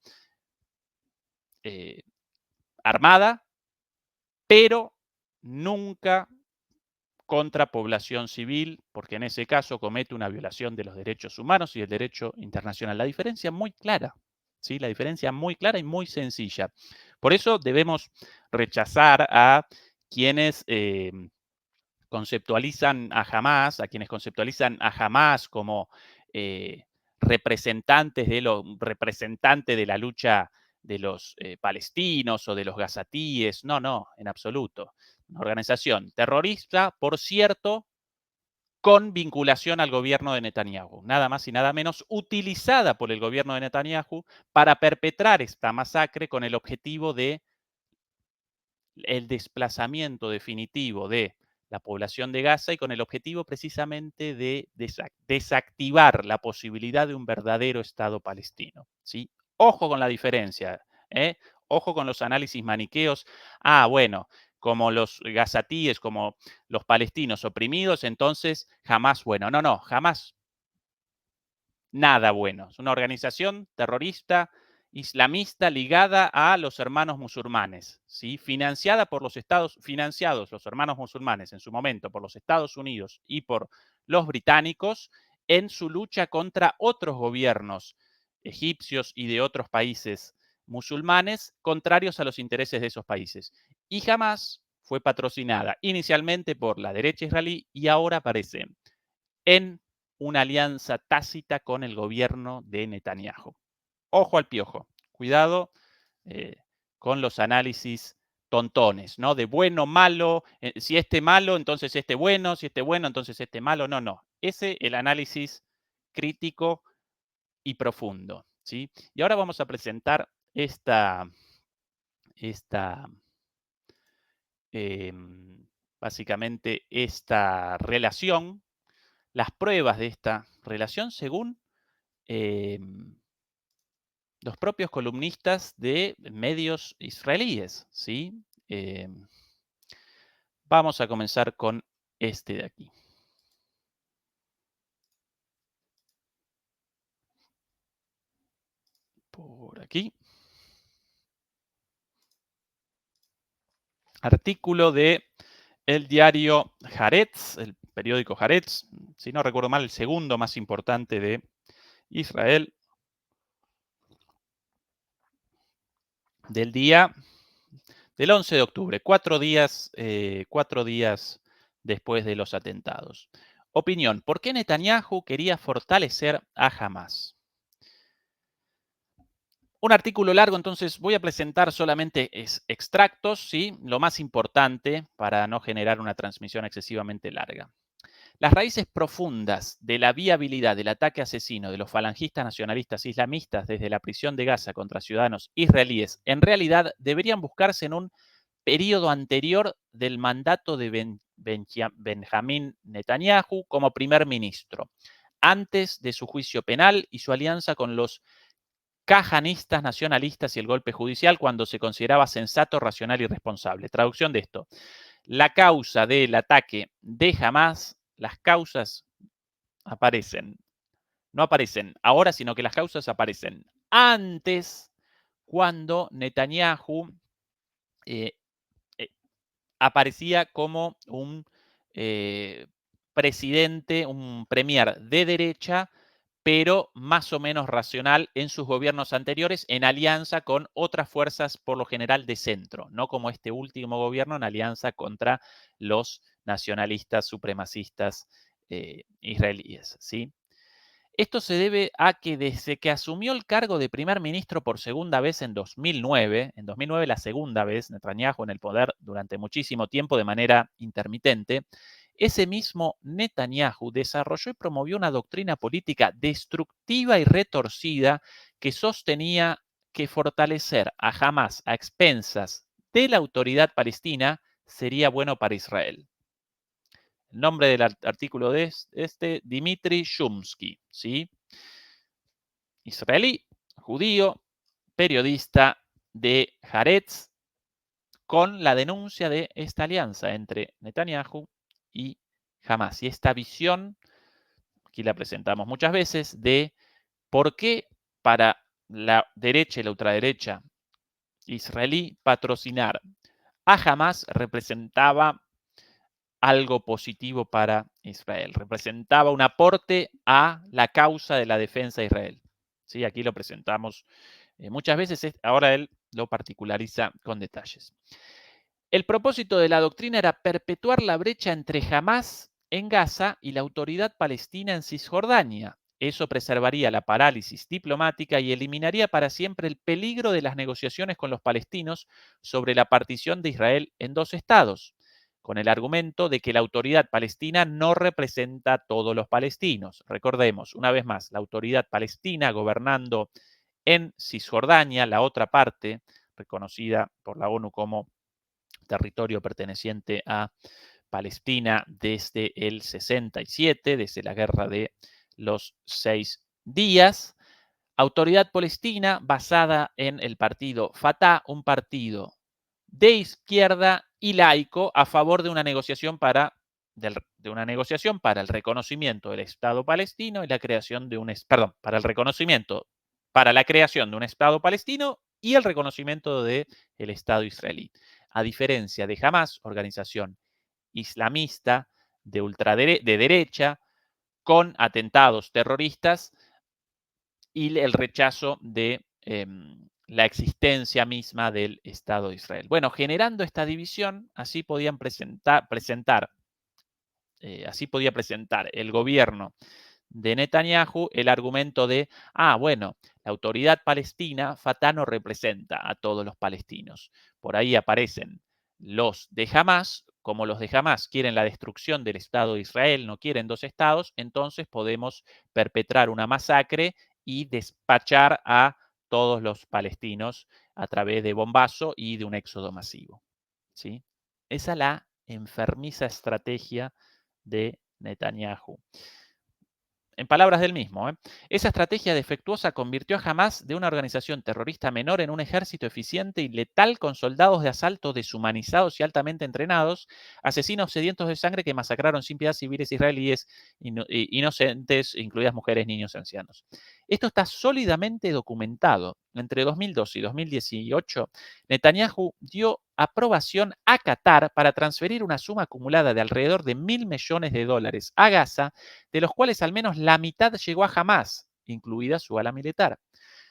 eh, armada, pero nunca contra población civil, porque en ese caso comete una violación de los derechos humanos y del derecho internacional. La diferencia es muy clara, ¿sí? La diferencia muy clara y muy sencilla. Por eso debemos rechazar a quienes conceptualizan a Hamas, a quienes conceptualizan a Hamas como eh, representante de la lucha de los palestinos o de los gazatíes. No, no, en absoluto. Una organización terrorista, por cierto, con vinculación al gobierno de Netanyahu, nada más y nada menos, utilizada por el gobierno de Netanyahu para perpetrar esta masacre con el objetivo de el desplazamiento definitivo de la población de Gaza y con el objetivo precisamente de desactivar la posibilidad de un verdadero Estado palestino. ¿Sí? Ojo con la diferencia, ¿eh? Ojo con los análisis maniqueos. Ah, bueno, como los gazatíes, como los palestinos oprimidos, entonces jamás bueno. No, no, jamás nada bueno. Es una organización terrorista islamista ligada a los hermanos musulmanes, ¿sí? Financiada por financiados los hermanos musulmanes en su momento por los Estados Unidos y por los británicos en su lucha contra otros gobiernos egipcios y de otros países musulmanes contrarios a los intereses de esos países. Y jamás fue patrocinada inicialmente por la derecha israelí y ahora parece en una alianza tácita con el gobierno de Netanyahu. Ojo al piojo, cuidado eh, con los análisis tontones, ¿no? De bueno, malo, si este malo, entonces este bueno, si este bueno, entonces este malo. No, no. Ese es el análisis crítico y profundo, ¿sí? Y ahora vamos a presentar esta eh, básicamente esta relación, las pruebas de esta relación según eh, los propios columnistas de medios israelíes, ¿sí? Eh, vamos a comenzar con este de aquí. Por aquí. Artículo de el diario Haaretz, el periódico Haaretz, si no recuerdo mal, el segundo más importante de Israel, del 11 de octubre, 4 días después de los atentados. Opinión, ¿por qué Netanyahu quería fortalecer a Hamas? Un artículo largo, entonces voy a presentar solamente extractos, ¿sí? Lo más importante para no generar una transmisión excesivamente larga. Las raíces profundas de la viabilidad del ataque asesino de los falangistas nacionalistas islamistas desde la prisión de Gaza contra ciudadanos israelíes en realidad deberían buscarse en un periodo anterior del mandato de Benjamín Netanyahu como primer ministro, antes de su juicio penal y su alianza con los cajanistas nacionalistas y el golpe judicial cuando se consideraba sensato, racional y responsable. Traducción de esto. La causa del ataque de Hamas, las causas no aparecen ahora, sino que las causas aparecen antes, cuando Netanyahu eh, eh, aparecía como un presidente, un premier de derecha, pero más o menos racional en sus gobiernos anteriores, en alianza con otras fuerzas, por lo general de centro, no como este último gobierno en alianza contra los nacionalistas supremacistas israelíes. ¿Sí? Esto se debe a que desde que asumió el cargo de primer ministro por segunda vez en 2009 la segunda vez, Netanyahu en el poder durante muchísimo tiempo de manera intermitente, ese mismo Netanyahu desarrolló y promovió una doctrina política destructiva y retorcida que sostenía que fortalecer a Hamas a expensas de la autoridad palestina sería bueno para Israel. El nombre del artículo de Dimitri Shumsky, ¿sí? Israelí, judío, periodista de Haaretz, con la denuncia de esta alianza entre Netanyahu y Hamas. Y esta visión, aquí la presentamos muchas veces, de por qué para la derecha y la ultraderecha israelí patrocinar a Hamas representaba algo positivo para Israel, representaba un aporte a la causa de la defensa de Israel. ¿Sí? Aquí lo presentamos muchas veces, ahora él lo particulariza con detalles. El propósito de la doctrina era perpetuar la brecha entre Hamas en Gaza y la autoridad palestina en Cisjordania. Eso preservaría la parálisis diplomática y eliminaría para siempre el peligro de las negociaciones con los palestinos sobre la partición de Israel en 2 estados, con el argumento de que la autoridad palestina no representa a todos los palestinos. Recordemos, una vez más, la autoridad palestina gobernando en Cisjordania, la otra parte reconocida por la ONU como territorio perteneciente a Palestina desde el 67, desde la guerra de los 6 días. Autoridad palestina basada en el partido Fatah, un partido de izquierda y laico a favor de una negociación para el reconocimiento del Estado palestino y la creación de para el reconocimiento, para la creación de un Estado palestino y el reconocimiento del Estado israelí. A diferencia de Hamas, organización islamista de derecha, con atentados terroristas y el rechazo de la existencia misma del Estado de Israel. Bueno, generando esta división, así podía presentar el gobierno de Netanyahu el argumento de, bueno, la autoridad palestina, Fatah, no representa a todos los palestinos. Por ahí aparecen los de Hamas, como los de Hamas quieren la destrucción del Estado de Israel, no quieren 2 estados, entonces podemos perpetrar una masacre y despachar a todos los palestinos a través de bombazo y de un éxodo masivo. ¿Sí? Esa es la enfermiza estrategia de Netanyahu. En palabras del mismo, esa estrategia defectuosa convirtió a Hamas de una organización terrorista menor en un ejército eficiente y letal con soldados de asalto deshumanizados y altamente entrenados, asesinos sedientos de sangre que masacraron sin piedad civiles israelíes inocentes, incluidas mujeres, niños y ancianos. Esto está sólidamente documentado entre 2012 y 2018, Netanyahu dio aprobación a Qatar para transferir una suma acumulada de alrededor de $1.000 millones a Gaza, de los cuales al menos la mitad llegó a Hamás, incluida su ala militar.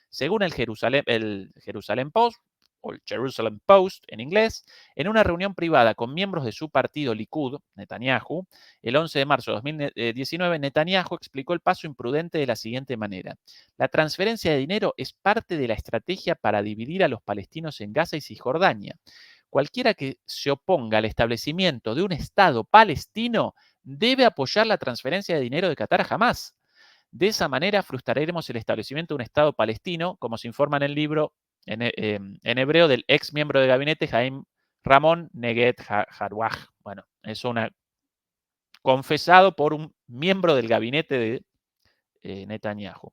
Según el Jerusalem Post, o el Jerusalem Post en inglés, en una reunión privada con miembros de su partido Likud, Netanyahu, el 11 de marzo de 2019, Netanyahu explicó el paso imprudente de la siguiente manera: la transferencia de dinero es parte de la estrategia para dividir a los palestinos en Gaza y Cisjordania. Cualquiera que se oponga al establecimiento de un Estado palestino debe apoyar la transferencia de dinero de Qatar a Hamás. De esa manera frustraremos el establecimiento de un Estado palestino, como se informa en el libro en hebreo del ex miembro de gabinete Jaim Ramón Neguet Harwaj. Bueno, eso confesado por un miembro del gabinete de Netanyahu.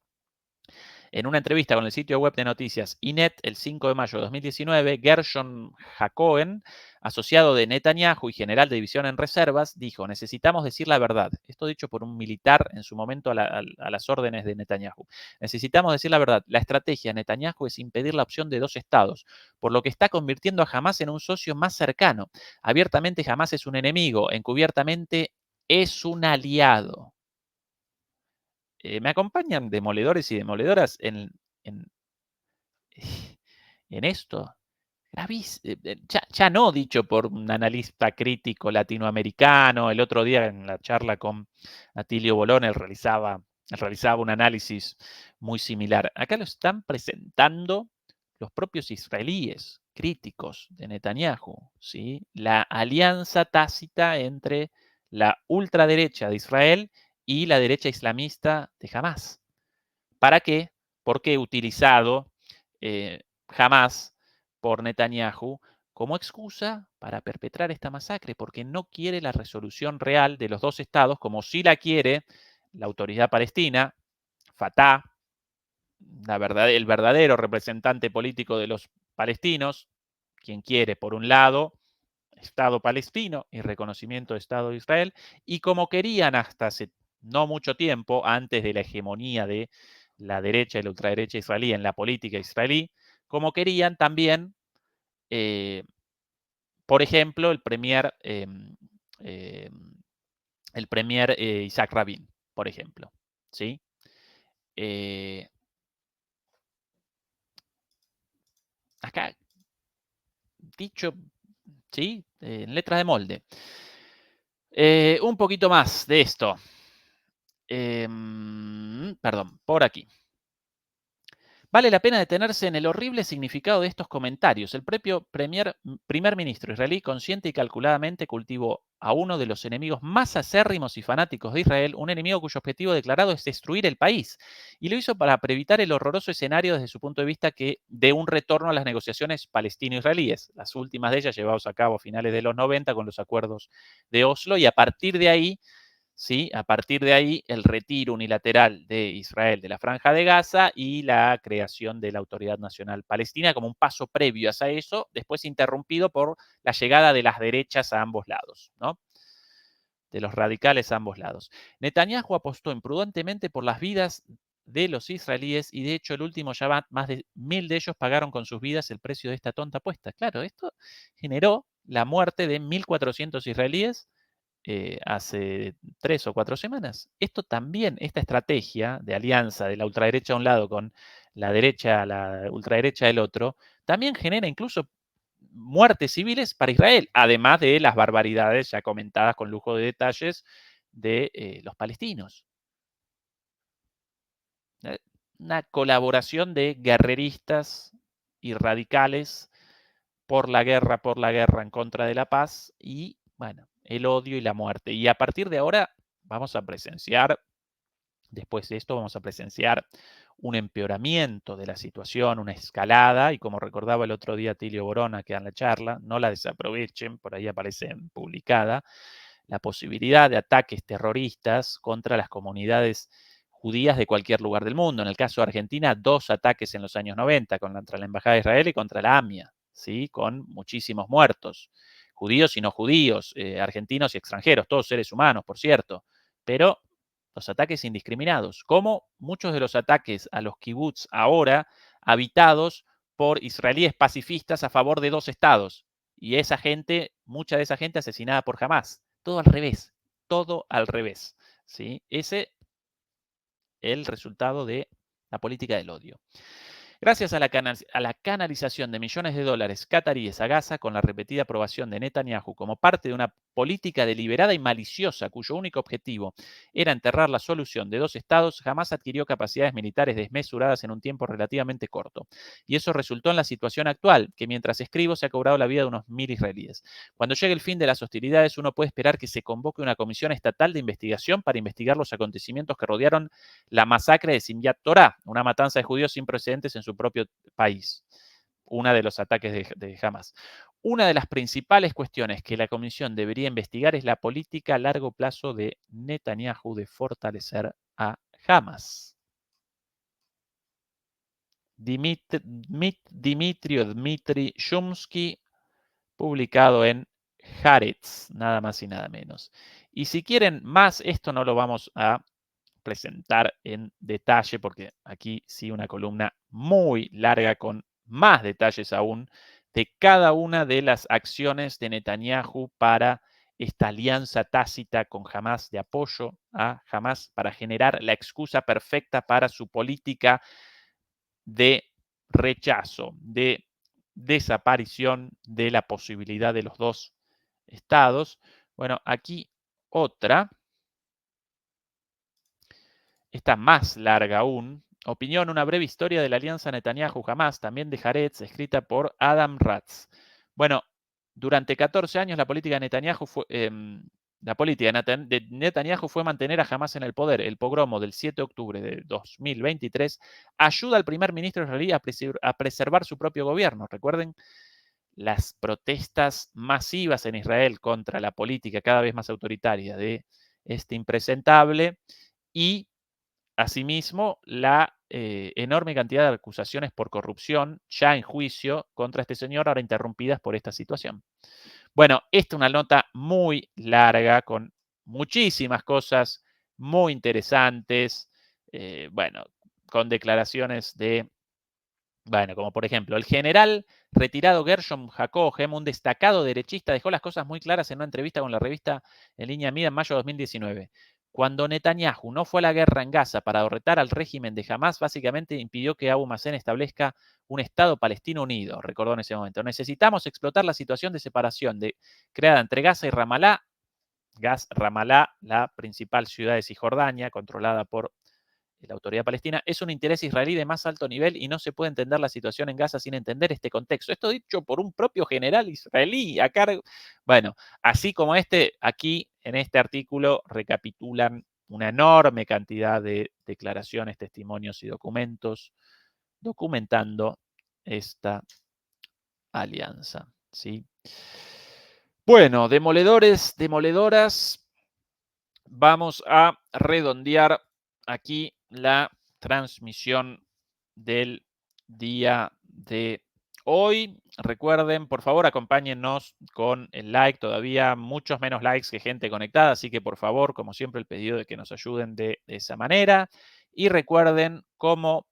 En una entrevista con el sitio web de noticias Ynet el 5 de mayo de 2019, Gershon Hacohen, asociado de Netanyahu y general de división en reservas, dijo: necesitamos decir la verdad. Esto dicho por un militar en su momento a las órdenes de Netanyahu. Necesitamos decir la verdad. La estrategia de Netanyahu es impedir la opción de dos estados, por lo que está convirtiendo a Hamás en un socio más cercano. Abiertamente Hamás es un enemigo, encubiertamente es un aliado. Me acompañan demoledores y demoledoras en, en esto. Ya no dicho por un analista crítico latinoamericano. El otro día en la charla con Atilio Bolón, él realizaba un análisis muy similar. Acá lo están presentando los propios israelíes críticos de Netanyahu, ¿sí? La alianza tácita entre la ultraderecha de Israel y la derecha islamista de Hamás. ¿Para qué? Porque utilizado Hamás por Netanyahu como excusa para perpetrar esta masacre, porque no quiere la resolución real de los dos estados, como sí la quiere la autoridad palestina, Fatah, el verdadero representante político de los palestinos, quien quiere, por un lado, Estado palestino y reconocimiento de Estado de Israel, y como querían hasta hace no mucho tiempo, antes de la hegemonía de la derecha y la ultraderecha israelí en la política israelí, como querían también, por ejemplo, eh, el premier Isaac Rabin, por ejemplo, ¿sí? Acá, dicho, ¿sí? En letras de molde. Un poquito más de esto. Perdón, por aquí. Vale la pena detenerse en el horrible significado de estos comentarios. El propio primer ministro israelí, consciente y calculadamente, cultivó a uno de los enemigos más acérrimos y fanáticos de Israel, un enemigo cuyo objetivo declarado es destruir el país. Y lo hizo para evitar el horroroso escenario desde su punto de vista de un retorno a las negociaciones palestino-israelíes, las últimas de ellas llevadas a cabo a finales de los 90 con los acuerdos de Oslo, y a partir de ahí, ¿sí? A partir de ahí, el retiro unilateral de Israel de la Franja de Gaza y la creación de la Autoridad Nacional Palestina como un paso previo hacia eso, después interrumpido por la llegada de las derechas a ambos lados, ¿no? De los radicales a ambos lados. Netanyahu apostó imprudentemente por las vidas de los israelíes y de hecho el último Shabbat más de 1000 de ellos pagaron con sus vidas el precio de esta tonta apuesta. Claro, esto generó la muerte de 1400 israelíes hace 3 o 4 semanas. Esto también, esta estrategia de alianza de la ultraderecha a un lado con la ultraderecha del otro, también genera incluso muertes civiles para Israel, además de las barbaridades ya comentadas con lujo de detalles de los palestinos. Una colaboración de guerreristas y radicales por la guerra en contra de la paz y, bueno, el odio y la muerte. Y a partir de ahora vamos a presenciar, después de esto vamos a presenciar un empeoramiento de la situación, una escalada, y como recordaba el otro día Tilio Borona que en la charla, no la desaprovechen, por ahí aparece publicada, la posibilidad de ataques terroristas contra las comunidades judías de cualquier lugar del mundo. En el caso de Argentina, 2 ataques en los años 90 contra la Embajada de Israel y contra la AMIA, ¿sí? Con muchísimos muertos, judíos y no judíos, argentinos y extranjeros, todos seres humanos, por cierto, pero los ataques indiscriminados, como muchos de los ataques a los kibbutz ahora habitados por israelíes pacifistas a favor de 2 estados. Y esa gente, mucha de esa gente asesinada por Hamás. Todo al revés, todo al revés. ¿Sí? Ese es el resultado de la política del odio. Gracias a la canalización de millones de dólares cataríes a Gaza con la repetida aprobación de Netanyahu como parte de una política deliberada y maliciosa cuyo único objetivo era enterrar la solución de 2 estados, jamás adquirió capacidades militares desmesuradas en un tiempo relativamente corto. Y eso resultó en la situación actual, que mientras escribo se ha cobrado la vida de unos 1000 israelíes. Cuando llegue el fin de las hostilidades, uno puede esperar que se convoque una comisión estatal de investigación para investigar los acontecimientos que rodearon la masacre de Simyat Torah, una matanza de judíos sin precedentes en su propio país, uno de los ataques de Hamas. Una de las principales cuestiones que la comisión debería investigar es la política a largo plazo de Netanyahu de fortalecer a Hamas. Dmitry Shumsky, publicado en Haaretz, nada más y nada menos. Y si quieren más, esto no lo vamos a presentar en detalle, porque aquí sí una columna muy larga con más detalles aún de cada una de las acciones de Netanyahu para esta alianza tácita con Hamas, de apoyo a Hamas, para generar la excusa perfecta para su política de rechazo, de desaparición de la posibilidad de los 2 estados. Bueno, aquí otra. Esta más larga aún. Opinión, una breve historia de la alianza Netanyahu-Hamas, también de Haaretz, escrita por Adam Ratz. Bueno, durante 14 años la política de Netanyahu fue mantener a Hamas en el poder. El pogromo del 7 de octubre de 2023 ayuda al primer ministro israelí a preservar su propio gobierno. Recuerden las protestas masivas en Israel contra la política cada vez más autoritaria de este impresentable y asimismo, la enorme cantidad de acusaciones por corrupción ya en juicio contra este señor, ahora interrumpidas por esta situación. Bueno, esta es una nota muy larga con muchísimas cosas muy interesantes, bueno, con declaraciones de, bueno, como por ejemplo, el general retirado Gershom Hakohem, un destacado derechista, dejó las cosas muy claras en una entrevista con la revista En Línea Mida en mayo de 2019. Cuando Netanyahu no fue a la guerra en Gaza para derrotar al régimen de Hamas, básicamente impidió que Abu Mazen establezca un Estado palestino unido, recordó en ese momento. Necesitamos explotar la situación de separación creada entre Gaza y Ramallah. Ramallah, la principal ciudad de Cisjordania, controlada por la autoridad palestina, es un interés israelí de más alto nivel y no se puede entender la situación en Gaza sin entender este contexto. Esto dicho por un propio general israelí. Bueno, así como aquí en este artículo recapitulan una enorme cantidad de declaraciones, testimonios y documentos documentando esta alianza. ¿Sí? Bueno, demoledores, demoledoras, vamos a redondear aquí la transmisión del día de hoy. Recuerden, por favor, acompáñennos con el like. Todavía muchos menos likes que gente conectada, así que por favor, como siempre, el pedido de que nos ayuden de esa manera. Y recuerden, como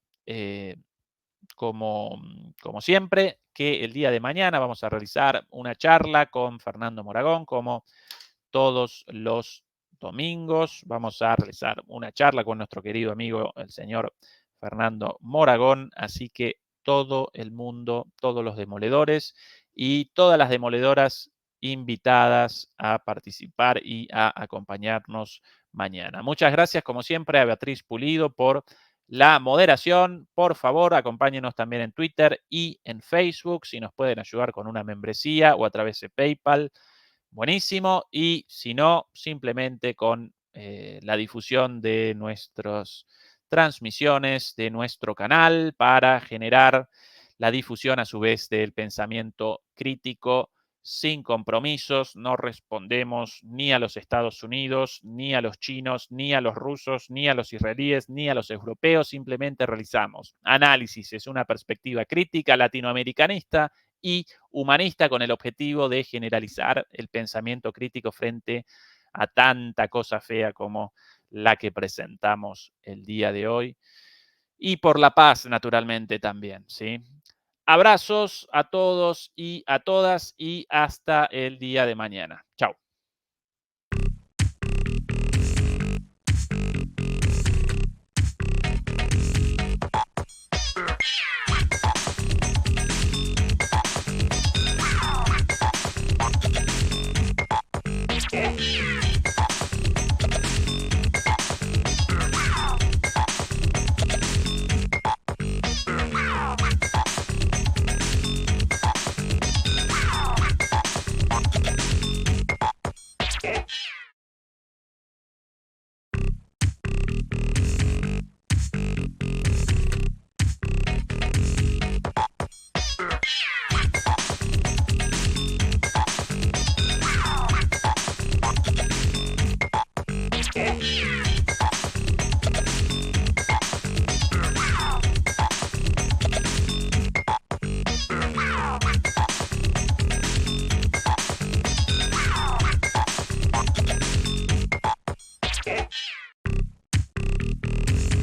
siempre, que el día de mañana vamos a realizar una charla con Fernando Moragón, como todos los domingos. Vamos a realizar una charla con nuestro querido amigo, el señor Fernando Moragón. Así que todo el mundo, todos los demoledores y todas las demoledoras invitadas a participar y a acompañarnos mañana. Muchas gracias, como siempre, a Beatriz Pulido por la moderación. Por favor, acompáñenos también en Twitter y en Facebook, si nos pueden ayudar con una membresía o a través de PayPal. Buenísimo. Y si no, simplemente con la difusión de nuestras transmisiones, de nuestro canal, para generar la difusión a su vez del pensamiento crítico sin compromisos. No respondemos ni a los Estados Unidos, ni a los chinos, ni a los rusos, ni a los israelíes, ni a los europeos. Simplemente realizamos análisis desde una perspectiva crítica latinoamericanista y humanista con el objetivo de generalizar el pensamiento crítico frente a tanta cosa fea como la que presentamos el día de hoy. y por la paz, naturalmente, también, ¿sí? Abrazos a todos y a todas y hasta el día de mañana. Chao.